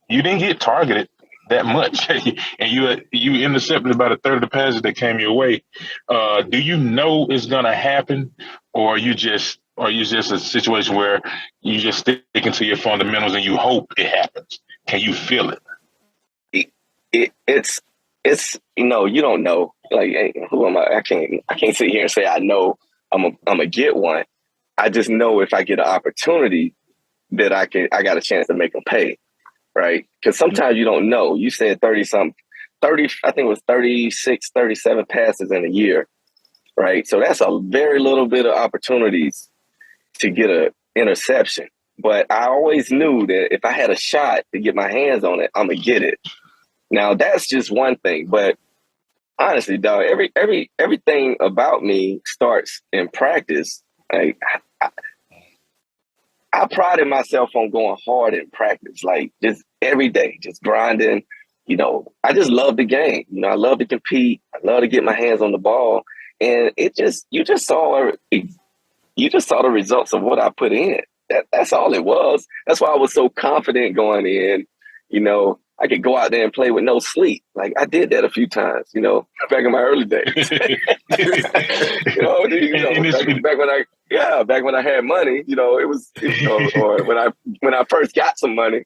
D: didn't get targeted that much, and you intercepted about a third of the passes that came your way. Do you know it's gonna happen, or are you just a situation where you just sticking to your fundamentals and you hope it happens? Can you feel it?
B: It's you don't know. Like, hey, who am I? I can't sit here and say I know I'm gonna get one. I just know if I get an opportunity that I got a chance to make them pay. Right? Because sometimes you don't know. You said 30, I think it was 36, 37 passes in a year, right? So that's a very little bit of opportunities to get an interception. But I always knew that if I had a shot to get my hands on it, I'm going to get it. Now, that's just one thing. But honestly, dog, everything about me starts in practice. Like, I prided myself on going hard in practice, like just every day, just grinding. I just love the game. I love to compete. I love to get my hands on the ball. And you just saw the results of what I put in. That's all it was. That's why I was so confident going in. I could go out there and play with no sleep. Like I did that a few times, back in my early days. Back when I had money, it was, or when I first got some money,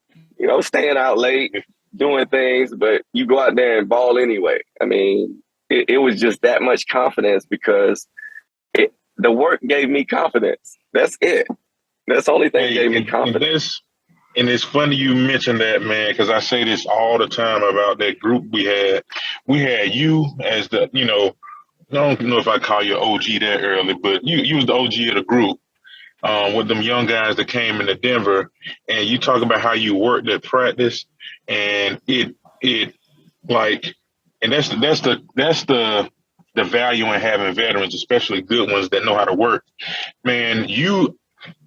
B: staying out late, doing things, but you go out there and ball anyway. I mean, it was just that much confidence because the work gave me confidence. That's it. That's the only thing that gave me confidence.
D: And it's funny you mentioned that, man, because I say this all the time about that group we had. We had you as the, I don't know if I call you OG that early, but you was the OG of the group. With them young guys that came into Denver, and you talk about how you worked at practice, and it like, and that's the value in having veterans, especially good ones that know how to work. Man,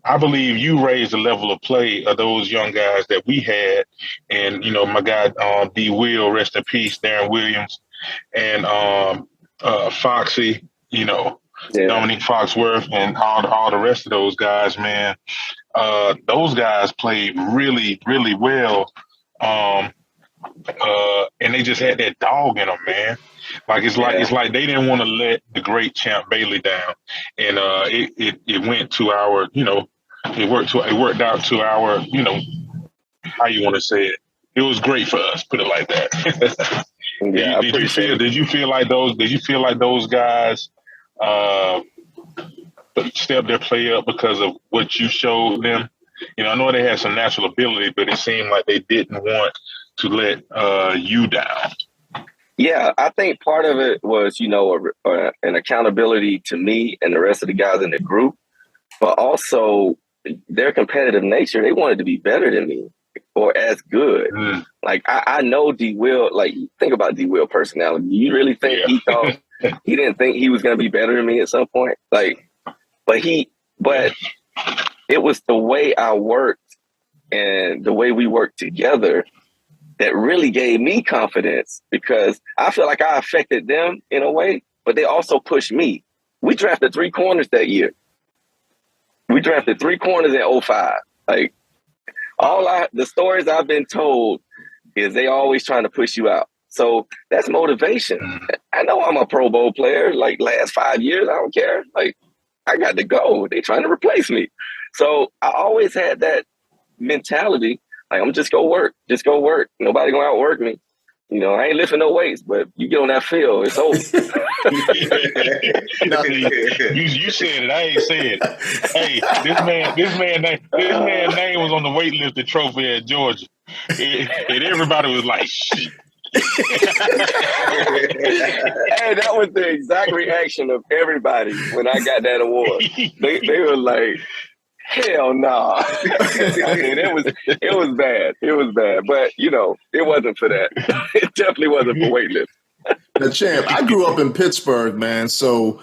D: I believe you raised the level of play of those young guys that we had, and my guy D. Will, rest in peace, Darren Williams, and Foxy, Dominique Foxworth, and all the rest of those guys, man. Those guys played really, really well. And they just had that dog in them, man. It's like they didn't want to let the great Champ Bailey down, and it went to our, it worked out to our, how you want to say it. It was great for us, put it like that.
B: Yeah,
D: did you feel like those guys stepped their play up because of what you showed them? I know they had some natural ability, but it seemed like they didn't want to let you down.
B: Yeah, I think part of it was, an accountability to me and the rest of the guys in the group, but also their competitive nature. They wanted to be better than me or as good. Like, I know D. Will, think about D. Will personality. You really think he thought, he didn't think he was going to be better than me at some point? But it was the way I worked and the way we worked together that really gave me confidence, because I feel like I affected them in a way, but they also pushed me. We drafted 3 corners that year. We drafted 3 corners in 2005. The stories I've been told is they always trying to push you out. So that's motivation. I know I'm a Pro Bowl player, last 5 years, I don't care. I got to go. They trying to replace me. So I always had that mentality. I'm just go work. Just go work. Nobody gonna outwork me. I ain't lifting no weights, but you get on that field, it's over.
D: You said it. I ain't said it. Hey, this man's name was on the weightlifting trophy at Georgia, and everybody was like, "Shit."
B: Hey, that was the exact reaction of everybody when I got that award. They were like, hell no. Nah. It was bad. It was bad. But, it wasn't for that. It definitely wasn't for weightlifting.
C: The champ, I grew up in Pittsburgh, man. So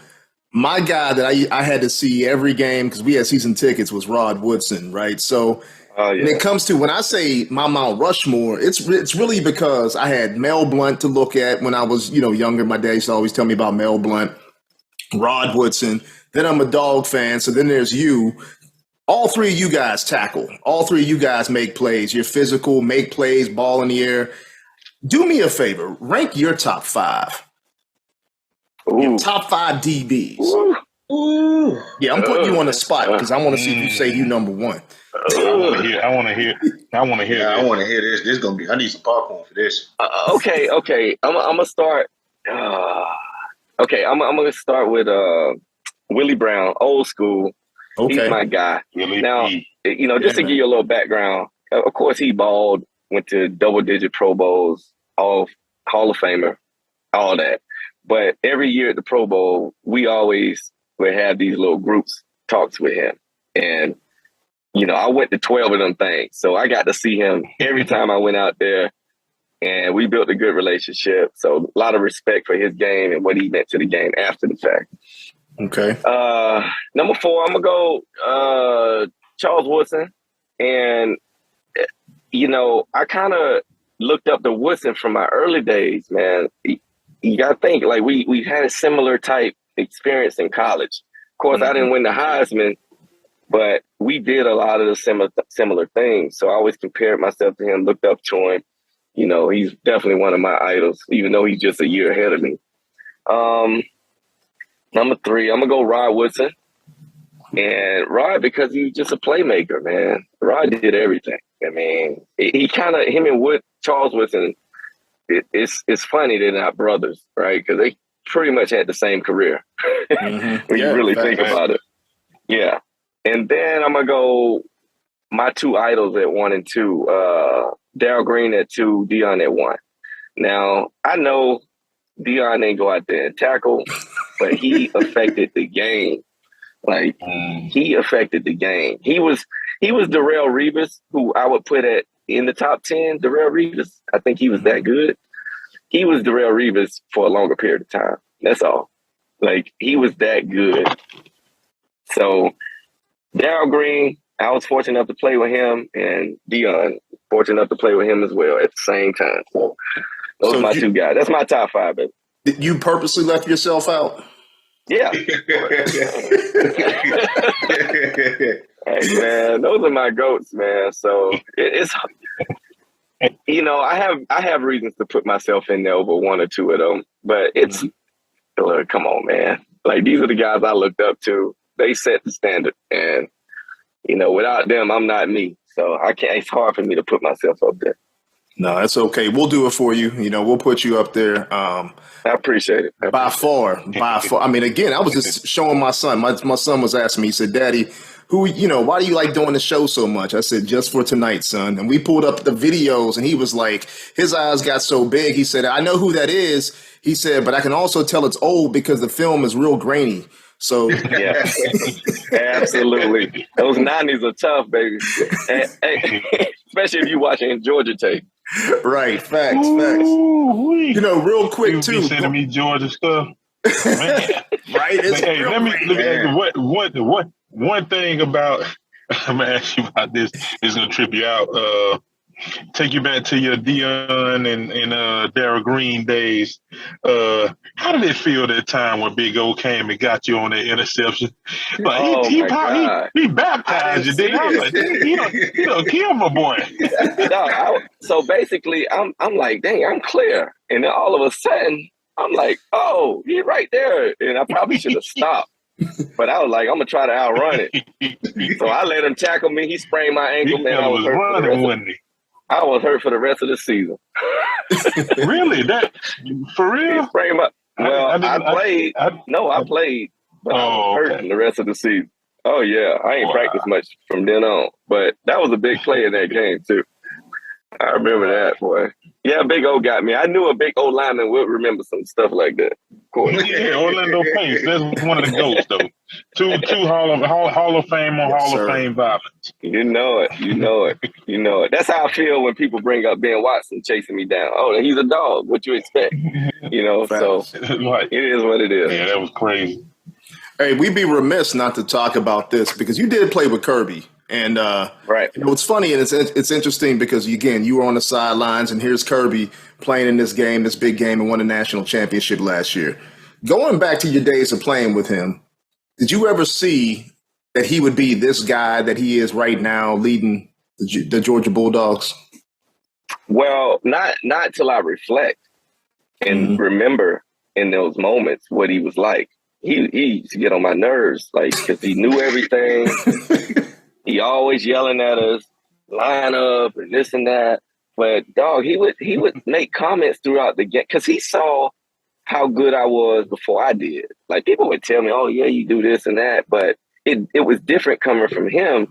C: my guy that I had to see every game, because we had season tickets, was Rod Woodson, right? So when it comes to, when I say my Mount Rushmore, it's really because I had Mel Blount to look at when I was, younger. My dad used to always tell me about Mel Blount, Rod Woodson. Then I'm a Dog fan. So then there's you. All 3 of you guys tackle. All 3 of you guys make plays. You're physical, make plays, ball in the air. Do me a favor. Rank your top 5. Your top 5 DBs.
E: Ooh.
C: Yeah, I'm putting you on the spot because I want to see if you say you number 1.
D: I want to hear. I want to hear
E: this. This is gonna be. I need some popcorn for this.
B: Okay. I'm gonna start. Okay, I'm gonna start with Willie Brown, old school.
C: Okay.
B: He's my guy.
D: Really?
B: Now, just to give you a little background, of course, he balled, went to double-digit Pro Bowls, all Hall of Famer, all that. But every year at the Pro Bowl, we always would have these little groups talks with him. And, I went to 12 of them things. So I got to see him every time I went out there. And we built a good relationship. So a lot of respect for his game and what he meant to the game after the fact.
C: Okay.
B: Number 4, I'm gonna go Charles Woodson, and I kind of looked up to Woodson from my early days. Man, you gotta think we had a similar type experience in college. Of course, I didn't win the Heisman, but we did a lot of the similar things. So I always compared myself to him, looked up to him. He's definitely one of my idols, even though he's just a year ahead of me. Number 3, I'm going to go Rod Woodson. And Rod, because he's just a playmaker, man. Rod did everything. I mean, him and Charles Woodson, it's funny they're not brothers, right? Because they pretty much had the same career when you really think about it. Yeah. And then I'm going to go my two idols at 1 and 2, Darryl Green at 2, Deion at 1. Now, I know Deion ain't go out there and tackle, but he affected the game. Like, he affected the game. He was Darrelle Revis, who I would put in the top 10, Darrelle Revis. I think he was that good. He was Darrelle Revis for a longer period of time. That's all. Like, he was that good. So, Darryl Green, I was fortunate enough to play with him, and Deion, fortunate enough to play with him as well at the same time. So, those are my two guys. That's my top 5, baby.
C: Did you purposely left yourself out?
B: Yeah. Hey, man, those are my goats, man. So it's I have reasons to put myself in there over 1 or 2 of them, but it's look, come on, man. Like, these are the guys I looked up to. They set the standard, and without them, I'm not me. So I can't. It's hard for me to put myself up there.
C: No, that's okay. We'll do it for you. We'll put you up there.
B: I appreciate it.
C: By far. I mean, again, I was just showing my son. My son was asking me, he said, Daddy, why do you like doing the show so much? I said, just for tonight, son. And we pulled up the videos, and he was like, his eyes got so big. He said, I know who that is. He said, but I can also tell it's old because the film is real grainy. So
B: yeah, absolutely. Those 90s are tough, baby. Especially if you're watching Georgia tape.
C: Right, facts. Real quick too.
D: You be sending me Georgia stuff, man.
C: Right?
D: Hey, let me ask you one thing about. I'm gonna ask you about this. It's gonna trip you out. Take you back to your Deion and Darryl Green days. How did it feel that time when Big O came and got you on that interception? Like he baptized you, didn't he? Like, he don't kill my boy.
B: No, so basically, I'm like, dang, I'm clear, and then all of a sudden, I'm like, oh, he's right there, and I probably should have stopped. But I was like, I'm gonna try to outrun it. So I let him tackle me. He sprained my ankle, man. I was running, wasn't he? I was hurt for the rest of the season.
D: Really? That for real?
B: I played. I played, but I was hurt in the rest of the season. Oh yeah, I ain't practiced much from then on. But that was a big play in that game too. I remember that, boy. Yeah, Big O got me. I knew a Big O lineman would remember some stuff like that. Of course.
D: Yeah, Orlando Pace. That's one of the GOATs, though. Two Hall of Fame on Hall of Fame violence.
B: You know it. That's how I feel when people bring up Ben Watson chasing me down. Oh, he's a dog. What you expect? So
D: Right.
B: It is what it is.
D: Yeah, that was crazy.
C: Hey, we'd be remiss not to talk about this because you did play with Kirby. And
B: right.
C: It's funny and it's interesting because, again, you were on the sidelines and here's Kirby playing in this big game, and won a national championship last year. Going back to your days of playing with him, did you ever see that he would be this guy that he is right now leading the Georgia Bulldogs?
B: Well, not till I reflect and remember in those moments what he was like. He used to get on my nerves, like, because he knew everything. He always yelling at us, line up and this and that. But dog, he would make comments throughout the game because he saw how good I was before I did. Like, people would tell me, "Oh yeah, you do this and that," but it was different coming from him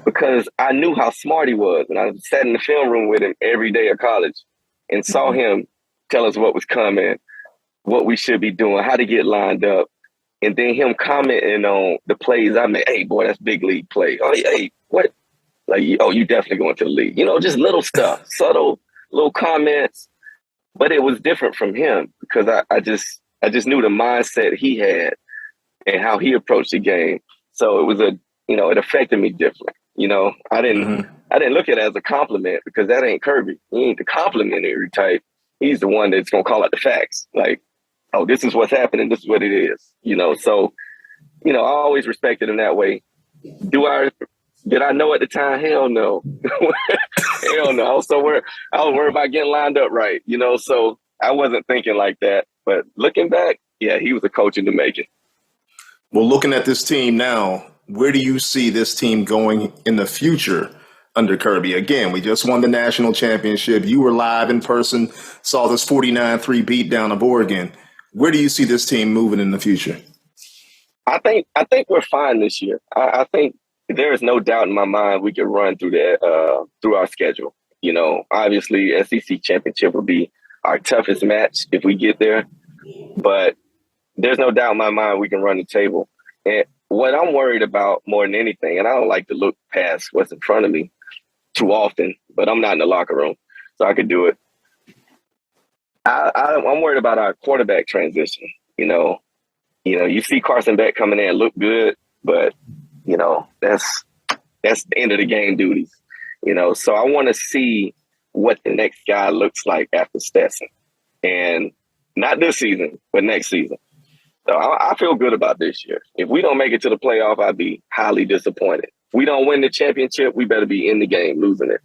B: because I knew how smart he was, and I sat in the film room with him every day of college and saw him tell us what was coming, what we should be doing, how to get lined up. And then him commenting on the plays I made. Hey, boy, that's big league play. Oh, hey, what? Like, oh, you definitely going to the league. Just little stuff, subtle little comments. But it was different from him because I just knew the mindset he had and how he approached the game. So it was it affected me differently. I didn't look at it as a compliment because that ain't Kirby. He ain't the complimentary type. He's the one that's going to call out the facts. Like, oh, this is what's happening. This is what it is. So, I always respected him that way. Did I know at the time? Hell no. Hell no. I was worried about getting lined up right, so I wasn't thinking like that. But looking back, yeah, he was a coach in the making.
C: Well, looking at this team now, where do you see this team going in the future under Kirby? Again, we just won the national championship. You were live in person, saw this 49-3 beat down of Oregon. Where do you see this team moving in the future?
B: I think we're fine this year. I think there is no doubt in my mind we can run through our schedule. You know, obviously SEC championship will be our toughest match if we get there, but there's no doubt in my mind we can run the table. And what I'm worried about more than anything, and I don't like to look past what's in front of me too often, but I'm not in the locker room, so I could do it. I'm worried about our quarterback transition. You see Carson Beck coming in, look good, but that's the end of the game duties. So I want to see what the next guy looks like after Stetson, and not this season, but next season. So I feel good about this year. If we don't make it to the playoff, I'd be highly disappointed. If we don't win the championship, we better be in the game losing it.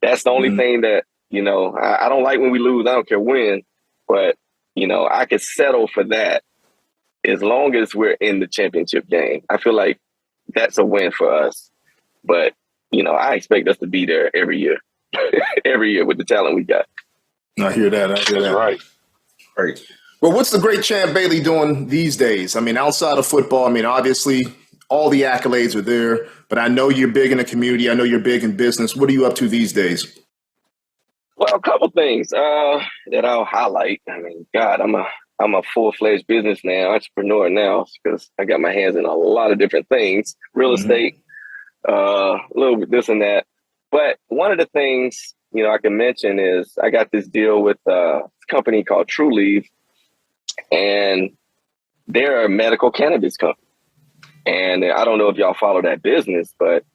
B: That's the only thing that, I don't like when we lose. I don't care when, but, I could settle for that as long as we're in the championship game. I feel like that's a win for us. But, I expect us to be there every year, every year with the talent we got.
C: I hear that.
D: That's right.
C: Well, what's the great Champ Bailey doing these days? I mean, outside of football, obviously all the accolades are there, but I know you're big in the community. I know you're big in business. What are you up to these days?
B: Well, a couple things that I'll highlight. God, I'm a full-fledged businessman, entrepreneur now, because I got my hands in a lot of different things, real estate, a little bit this and that. But one of the things, I can mention is I got this deal with a company called True Leave, and they're a medical cannabis company. And I don't know if y'all follow that business, but,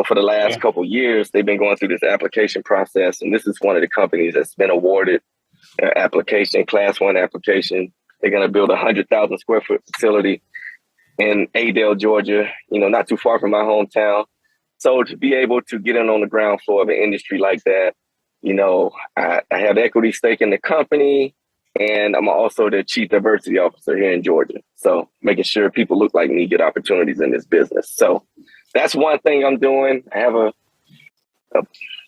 B: for the last couple of years, they've been going through this application process. And this is one of the companies that's been awarded an application, Class 1 application. They're going to build a 100,000 square foot facility in Adel, Georgia, not too far from my hometown. So to be able to get in on the ground floor of an industry like that, I have equity stake in the company. And I'm also the chief diversity officer here in Georgia. So making sure people look like me get opportunities in this business. So that's one thing I'm doing. I have a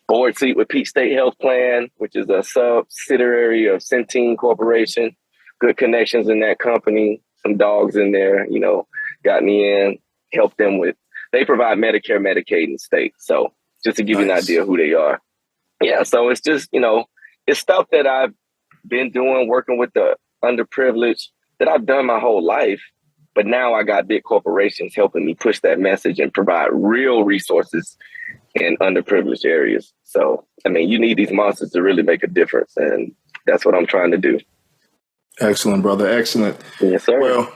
B: board seat with Peach State Health Plan, which is a subsidiary of Centene Corporation. Good connections in that company. Some Dawgs in there, got me in, helped them with, they provide Medicare, Medicaid in the state. So just to give you an idea of who they are. Yeah, so it's just, it's stuff that I've been doing, working with the underprivileged that I've done my whole life. But now I got big corporations helping me push that message and provide real resources in underprivileged areas. So, you need these monsters to really make a difference. And that's what I'm trying to do.
C: Excellent, brother. Excellent.
B: Yes, sir.
C: Well,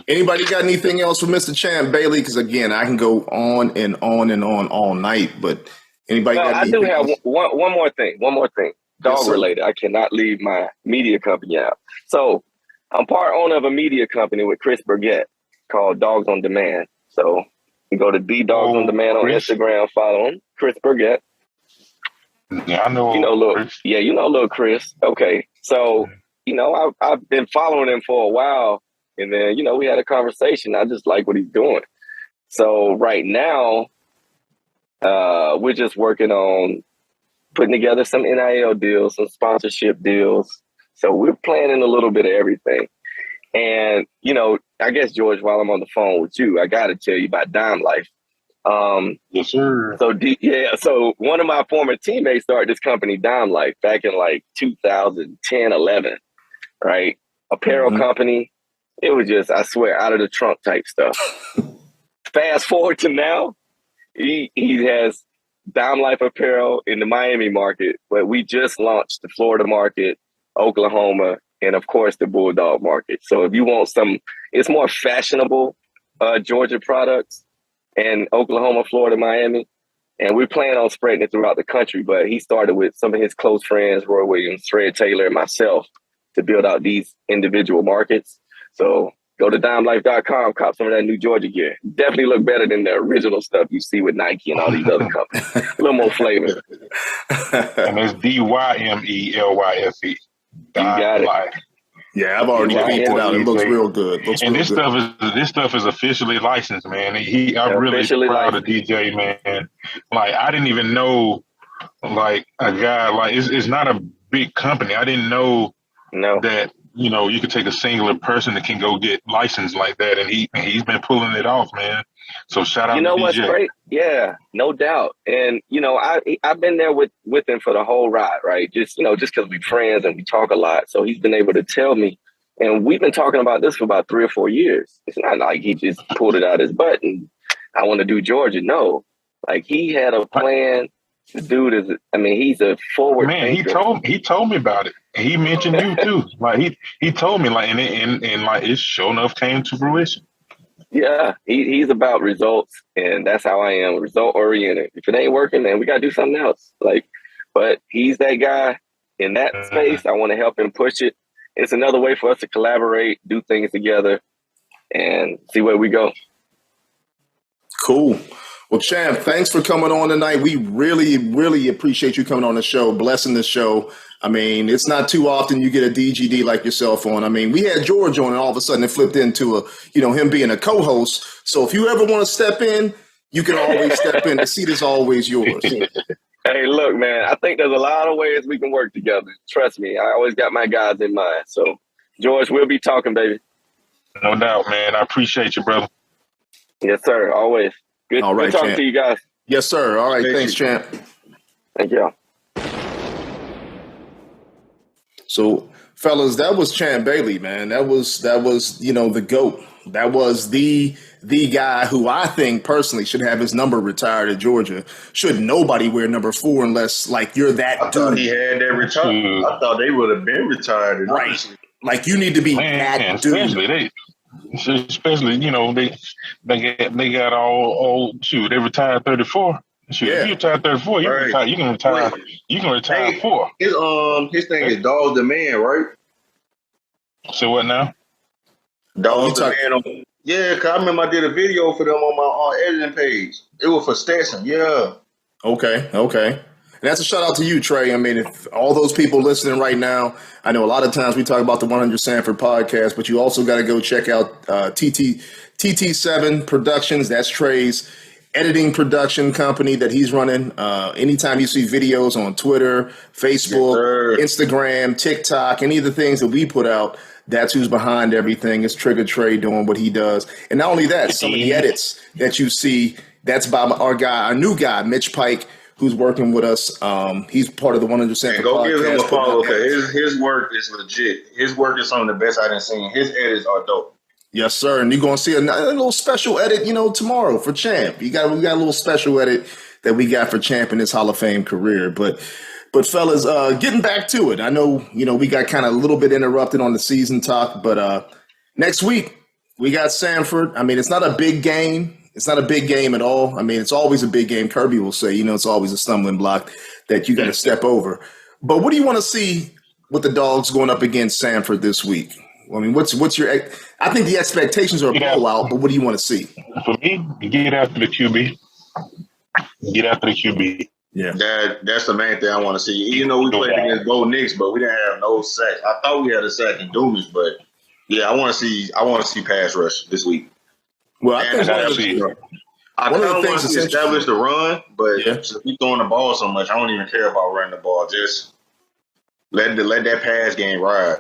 C: anybody got anything else for Mr. Champ Bailey? Because, again, I can go on and on and on all night. But anybody got anything
B: I do have
C: else?
B: one more thing. Dog related. I cannot leave my media company out. So I'm part owner of a media company with Chris Burgett called Dawgs on Demand. So you go to Dawgs on Demand on Instagram, follow him, Chris Burgett.
D: Yeah, I know.
B: Little Chris. Okay. So, I've been following him for a while, and then, we had a conversation. I just like what he's doing. So right now, we're just working on putting together some NIL deals, some sponsorship deals. So we're planning a little bit of everything. And, I guess, George, while I'm on the phone with you, I got to tell you about Dime Life.
D: Yes, sir.
B: So one of my former teammates started this company, Dime Life, back in 2010, 11, right? Apparel company. It was just, I swear, out of the trunk type stuff. Fast forward to now, he has Dime Life Apparel in the Miami market, but we just launched the Florida market, Oklahoma, and of course the Bulldog market. So if you want it's more fashionable Georgia products, and Oklahoma, Florida, Miami, and we plan on spreading it throughout the country. But he started with some of his close friends, Roy Williams, Fred Taylor, and myself, to build out these individual markets. So go to dimelife.com, cop some of that new Georgia gear. Definitely look better than the original stuff you see with Nike and all these other companies. A little more flavor.
D: And it's DYMELYFE.
B: You got it.
C: Yeah, I've already tweeted it out. It looks real good.
D: This stuff is officially licensed, man. I'm really proud of DJ, man. I didn't even know, a guy, it's not a big company. I didn't know that you could take a singular person that can go get licensed like that, and he's been pulling it off, man. So shout out
B: You know
D: to
B: what's
D: DJ.
B: great? Yeah, no doubt. And I've been there with him for the whole ride, right? Just because we friends and we talk a lot, so he's been able to tell me. And we've been talking about this for about 3 or 4 years. It's not like he just pulled it out his butt and I want to do Georgia. No, like he had a plan. The dude is, he's a forward
D: man.
B: thinker.
D: He told me about it. And he mentioned you too. Like he told me like, and like it sure enough came to fruition.
B: Yeah, he's about results, and that's how I am, result oriented. If it ain't working, then we gotta do something else. But he's that guy in that space. I want to help him push it. It's another way for us to collaborate, do things together, and see where we go.
C: Cool. Well, Champ, thanks for coming on tonight. We really, really appreciate you coming on the show, blessing the show. It's not too often you get a DGD like yourself on. We had George on, and all of a sudden it flipped into him being a co-host. So if you ever want to step in, you can always step in. The seat is always yours.
B: Hey, look, man, I think there's a lot of ways we can work together. Trust me, I always got my guys in mind. So, George, we'll be talking, baby.
D: No doubt, man. I appreciate you, brother.
B: Yes, sir. Always. Good,
C: all right,
B: good talking
C: Champ.
B: to you guys.
C: Yes, sir. All right. Thanks, Champ.
B: Thank you.
C: So, fellas, that was Champ Bailey, man. That was the GOAT. That was the guy who I think personally should have his number retired at Georgia. Should nobody wear number 4 unless you're that
E: I
C: dude.
E: thought he had that retired. I thought they would have been retired.
C: Right.
E: Honestly.
C: Like you need to be that dude.
D: Especially they got all shoot. They retired 34. Shoot, if you retire 34, you can retire. You can retire 4.
E: His thing is Dawgs the Man, right?
D: So what now?
E: Dawgs the Man. Yeah, cause I remember I did a video for them on my editing page. It was for Stetson. Yeah.
C: Okay. And that's a shout out to you, Trey. If all those people listening right now, I know a lot of times we talk about the 100 Sanford podcast, but you also got to go check out TT7 Productions. That's Trey's editing production company that he's running. Anytime you see videos on Twitter, Facebook, Instagram, TikTok, any of the things that we put out, that's who's behind everything. It's Trigger Trey doing what he does. And not only that, some of the edits that you see, that's by our new guy, Mitch Pike, who's working with us. He's part of the 100 Sanford podcast.
E: Go give him a follow, because his work is legit. His work is some of the best I've seen. His edits are dope.
C: Yes, sir. And you're going to see a little special edit, tomorrow for Champ. We got a little special edit that we got for Champ in his Hall of Fame career. But fellas, getting back to it, I know, we got kind of a little bit interrupted on the season talk, but next week we got Sanford. It's not a big game. It's not a big game at all. It's always a big game. Kirby will say, it's always a stumbling block that you got to step over. But what do you want to see with the Dawgs going up against Sanford this week? What's your? I think the expectations are a blowout, but what do you want to see?
D: For me, get after the QB. Get after the QB.
C: Yeah,
E: that's the main thing I want to see. Even though we played against Bo Nix, but we didn't have no sack. I thought we had a sack in Doomis, but yeah, I want to see pass rush this week.
C: Well, I think
E: I kind of want to establish the run, but since we throwing the ball so much, I don't even care about running the ball. Just let that pass game ride.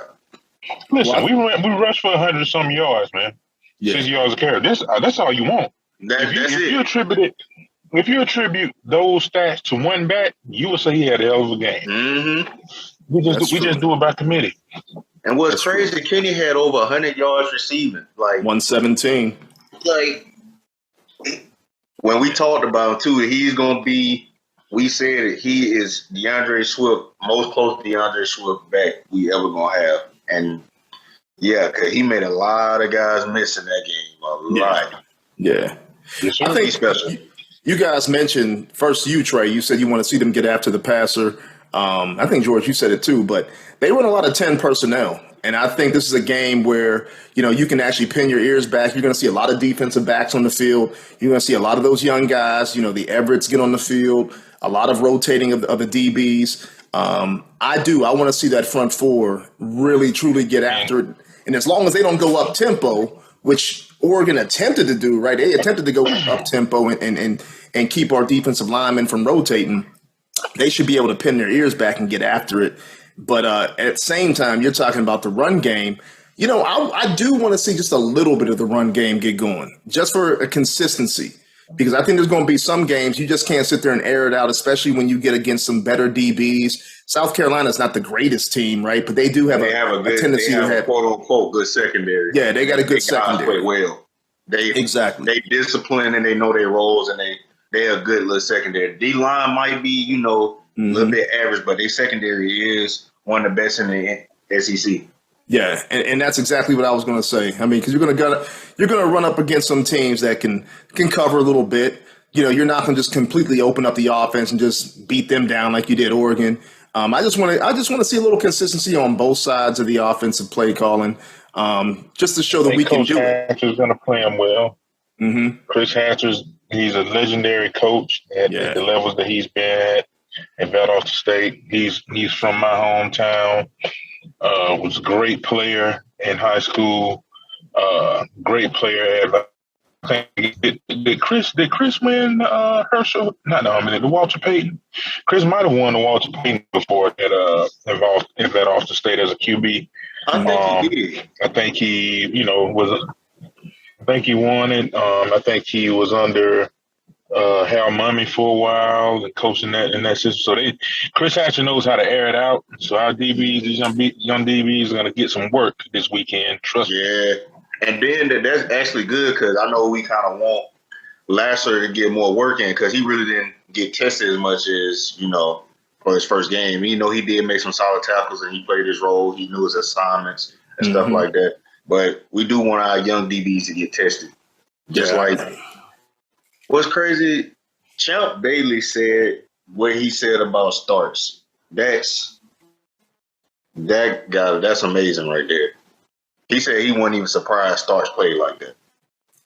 D: Listen, we rushed for 100-some yards, man. 6 yards a carry. That's all you want. If you attribute those stats to one back, you would say he had a hell of a game.
E: Mm-hmm.
D: We just do it by committee.
E: And what's crazy, Kenny had over 100 yards receiving,
C: 117.
E: When we talked about him too, he's gonna be. We said that he is DeAndre Swift, most close to DeAndre Swift back we ever gonna have, and cause he made a lot of guys miss in that game. A lot.
C: Yeah.
E: I think he's special.
C: You guys mentioned first, Trey. You said you want to see them get after the passer. I think George, you said it too, but they run a lot of 10 personnel. And I think this is a game where, you can actually pin your ears back. You're going to see a lot of defensive backs on the field. You're going to see a lot of those young guys, the Everetts get on the field, a lot of rotating of the DBs. I want to see that front four really, truly get after it. And as long as they don't go up tempo, which Oregon attempted to do, right? They attempted to go up tempo and keep our defensive linemen from rotating. They should be able to pin their ears back and get after it. But at the same time, you're talking about the run game. You know, I do want to see just a little bit of the run game get going, just for a consistency. Because I think there's going to be some games you just can't sit there and air it out, especially when you get against some better DBs. South Carolina's not the greatest team, right? But they do have a tendency to have
E: quote unquote good secondary.
C: Yeah, they got a good secondary.
E: Play well. They discipline and they know their roles and they're a good little secondary. D line might be, a little bit average, but their secondary is one of the best in the SEC.
C: Yeah, and that's exactly what I was going to say. I mean, because you're going to run up against some teams that can cover a little bit. You know, you're not going to just completely open up the offense and just beat them down like you did Oregon. I just want to see a little consistency on both sides of the offensive play calling, just to show that we can do it.
D: Coach Hatcher's going to play him well. Mm-hmm. Chris Hatcher's he's a legendary coach at the levels that he's been at Valdosta State. He's from my hometown. Was a great player in high school. Great player at. Did Chris win Herschel? The Walter Payton. Chris might have won the Walter Payton before at Valdosta State as a QB.
E: I think he did.
D: I think he, I think he won it. I think he was under Hal Mummy for a while and coaching in that system. So Chris Hatcher knows how to air it out. So our DBs, these young DBs, are going to get some work this weekend. Trust me.
E: Yeah. And then that's actually good because I know we kind of want Lasser to get more work in because he really didn't get tested as much as, for his first game. He did make some solid tackles and he played his role. He knew his assignments and stuff like that. But we do want our young DBs to get tested. Just like what's crazy, Champ Bailey said what he said about starts. That's amazing right there. He said he wasn't even surprised Starks played like that.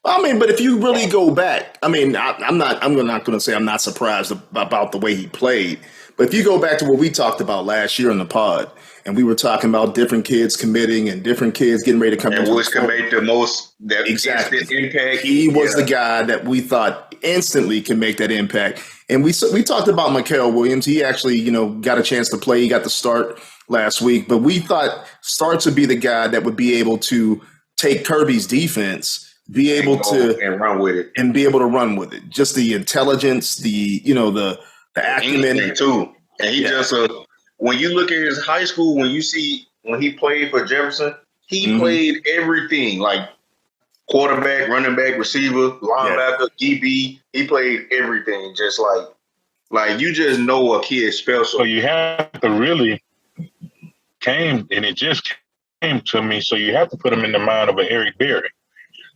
C: I mean, but if you really go back, I mean, I'm not going to say I'm not surprised about the way he played. But if you go back to what we talked about last year in the pod, and we were talking about different kids committing and different kids getting ready to come in.
E: And which can make the most
C: instant
E: impact.
C: He was the guy that we thought instantly can make that impact. And we talked about Mikael Williams. He actually, got a chance to play. He got the start last week. But we thought Starks would be the guy that would be able to take Kirby's defense, be able to
E: and run with it.
C: And be able to run with it. Just the intelligence, the acumen
E: too. And he just when you look at his high school, when he played for Jefferson, he played everything like quarterback, running back, receiver, linebacker, DB. He played everything. Just like you just know a kid's special.
D: So you have to really it just came to me. So you have to put him in the mind of an Eric Berry.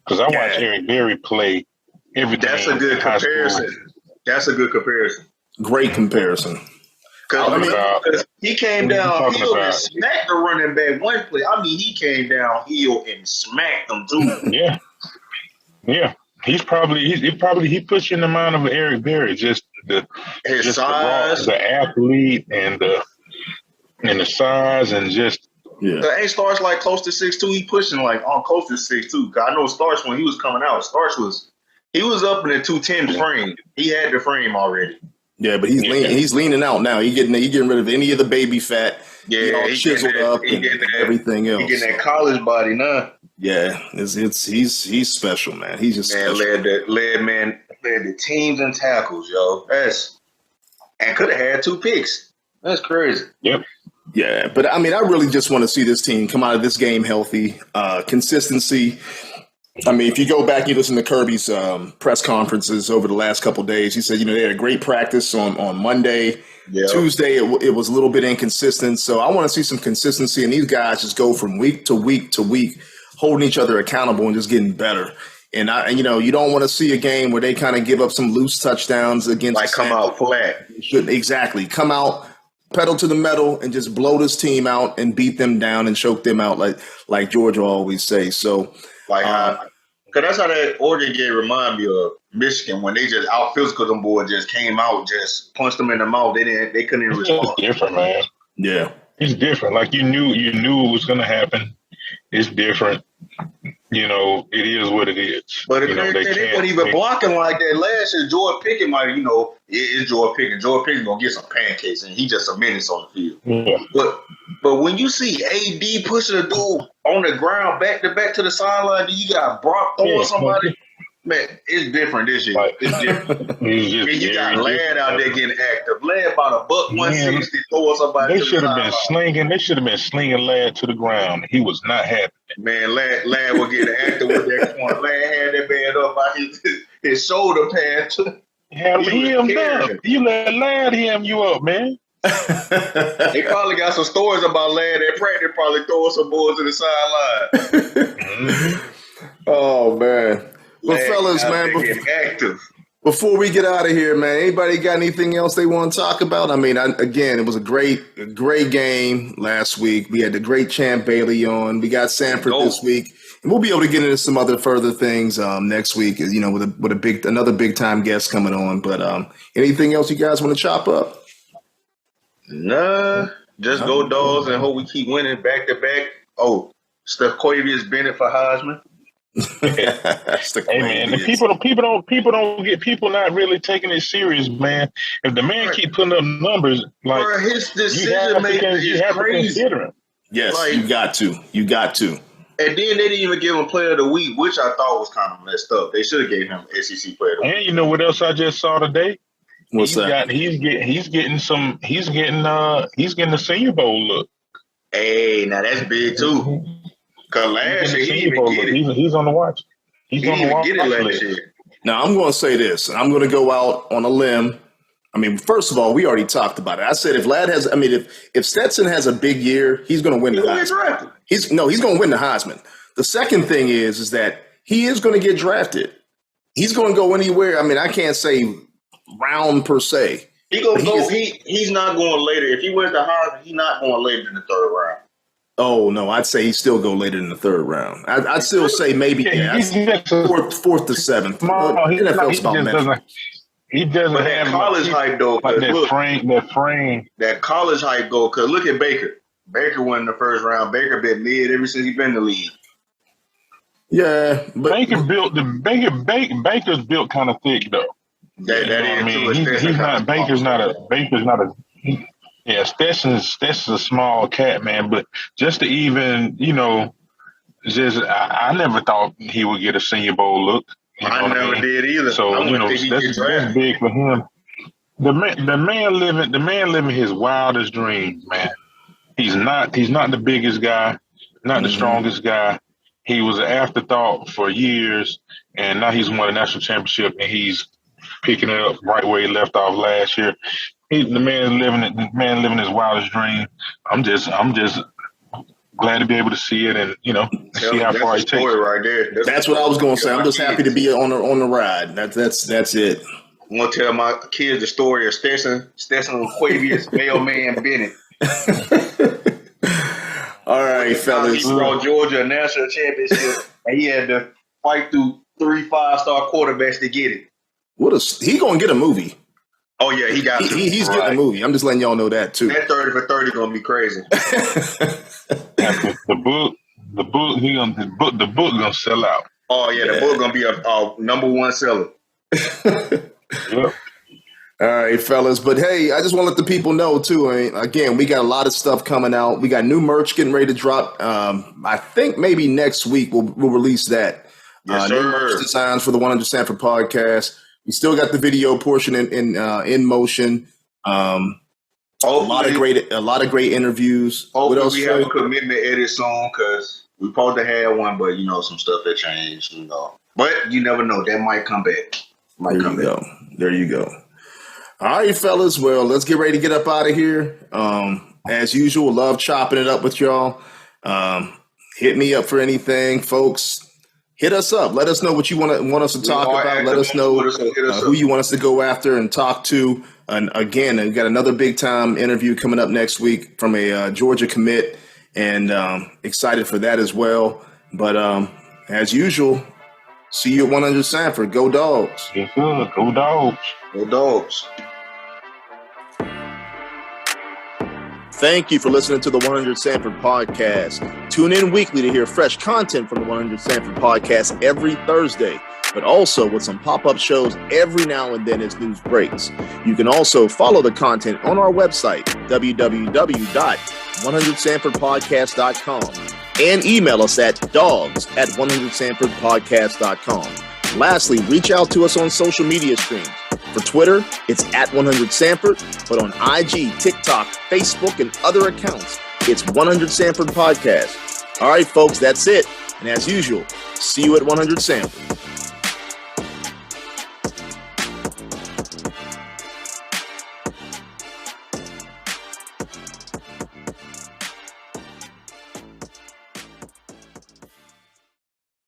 D: Because I watched Eric Berry play everything.
E: That's a good comparison.
C: Great comparison.
E: Because he came downhill and smacked the running back one play. I mean, he came downhill and smacked them too.
D: Yeah. He puts you in the mind of Eric Berry. Just
E: his size,
D: the athlete, and the size, and just.
E: Yeah. The Starks like close to 6'2". He pushing like on close to 6'2". I know Starks when he was coming out. Starks was up in the 210 frame. He had the frame already.
C: Yeah, but he's leaning. He's leaning out now. He's getting rid of any of the baby fat.
E: Yeah,
C: he all chiseled up and everything else.
E: He getting that college body now.
C: Yeah, he's special, man. He's just special.
E: led the teams and tackles, yo. And could have had 2 picks. That's crazy.
D: Yep.
C: Yeah, but I mean, I really just want to see this team come out of this game healthy. Consistency. I mean, if you go back, you listen to Kirby's press conferences over the last couple of days. He said, they had a great practice on Monday. Yeah. Tuesday, it was a little bit inconsistent. So I want to see some consistency, and these guys just go from week to week to week, holding each other accountable and just getting better. And you don't want to see a game where they kind of give up some loose touchdowns against
E: come out flat.
C: Exactly. Come out, pedal to the metal, and just blow this team out and beat them down and choke them out like Georgia always say. So,
E: because that's how that Oregon game remind me of Michigan when they just out physical them boys just came out, just punched them in the mouth. They couldn't even respond.
D: It's different, man.
C: Yeah,
D: it's different. Like you knew it was going to happen. It's different. it is what it is.
E: But if they weren't even blocking like that last year, Jordan Pickett might, it's Jordan Pickett. Jordan Pickett gonna get some pancakes, and he just a menace on the field.
D: Yeah.
E: But when you see AD pushing a dude on the ground back to the sideline, then you got Brock throwing somebody. Man, it's different this year. It's different. You got Ladd out there getting active. Ladd about $160 throwing somebody.
D: They should have been slinging. They should have been slinging Ladd to the ground. He was not happy.
E: Man, Ladd was getting active with that corner. Ladd had that man up by his shoulder pad.
D: Hemmed up. You let Ladd hem you up, man.
E: They probably got some stories about Ladd at practice. Probably throwing some boys to the sideline.
C: Oh man. Well, fellas, man, before we get out of here, man, anybody got anything else they want to talk about? I mean, again, it was a great game last week. We had the great Champ Bailey on. We got Sanford this week, and we'll be able to get into some other further things next week. With another big time guest coming on. But anything else you guys want to chop up?
E: Nah, just go Dawgs and hope we keep winning back to back. Oh, Steph Quavius Bennett for Heisman.
D: Hey man, people not really taking it serious, man. If the man keep putting up numbers, like
E: his decision making is crazy.
C: Yes, you got to.
E: And then they didn't even give him Player of the Week, which I thought was kind of messed up. They should have gave him SEC Player of the Week.
D: And you know what else I just saw today?
C: What's that?
D: He's getting the Senior Bowl look.
E: Hey, now that's big too. Cause last year he didn't get it.
D: He's on the watch.
E: He didn't even get it last year.
C: Now I'm going to say this, and I'm going to go out on a limb. I mean, first of all, we already talked about it. I said if Stetson has a big year, he's going to win the Heisman. He's going to win the Heisman. The second thing is that he is going to get drafted. He's going to go anywhere. I mean, I can't say round per se.
E: He's not going later. If he wins the Heisman, he's not going later than the third round.
C: Oh, no, I'd say he still go later in the third round. I'd still say maybe fourth to seventh. NFL's about metric.
D: He doesn't
E: but
D: have
E: that college hype, though.
D: Like that frame.
E: That college hype, though, because look at Baker. Baker won in the first round. Baker been mid ever since he's been in the league.
C: Yeah, but
D: Baker's built kind of thick, though. Yeah, Stetson's a small cat, man, but just to even, I never thought he would get a Senior Bowl look.
E: I never did either.
D: So, that's big for him. The man living his wildest dreams, man. He's not the biggest guy, not the strongest guy. He was an afterthought for years, and now he's won a national championship, and he's picking it up right where he left off last year. The man living his wildest dream. I'm just glad to be able to see it and see how far he takes it.
E: Right there.
C: That's what I was going to say. I'm just happy to be on the ride. That's it.
E: I'm gonna tell my kids the story of Stetson Quavius Mailman Bennett.
C: All right, fellas.
E: He brought Georgia a national championship, and he had to fight through 3 5-star quarterbacks to get it.
C: He gonna get a movie?
E: Oh yeah, he's
C: getting a movie. I'm just letting y'all know that too.
E: That 30 for 30 gonna be crazy.
D: The book gonna sell out.
E: Oh yeah, the book gonna be a #1 seller.
C: Yep. All right, fellas. But hey, I just want to let the people know too. I mean, again, we got a lot of stuff coming out. We got new merch getting ready to drop. I think maybe next week we'll release that.
E: Yes,
C: new merch designs for the 100 Sanford podcast. We still got the video portion in motion. A lot of great interviews.
E: Hopefully we have a commitment edit soon because we supposed to have one, but some stuff that changed. But you never know. That might come back.
C: There you go. All right, fellas. Well, let's get ready to get up out of here. As usual, love chopping it up with y'all. Hit me up for anything, folks. Hit us up. Let us know what you want us to talk about. Let us know who you want us to go after and talk to. And again, we got another big time interview coming up next week from a Georgia commit, and excited for that as well. But as usual, see you at 100 Sanford. Go Dawgs.
D: Yes, sir. Go Dawgs.
E: Go Dawgs.
C: Thank you for listening to the 100 Sanford podcast. Tune in weekly to hear fresh content from the 100 Sanford podcast every Thursday, but also with some pop-up shows every now and then as news breaks. You can also follow the content on our website, www.100sanfordpodcast.com, and email us at dogs@100sanfordpodcast.com. Lastly, reach out to us on social media streams. For Twitter, it's @100Sanford, but on IG, TikTok, Facebook, and other accounts, it's 100 Sanford Podcast. All right, folks, that's it. And as usual, see you at 100 Sanford.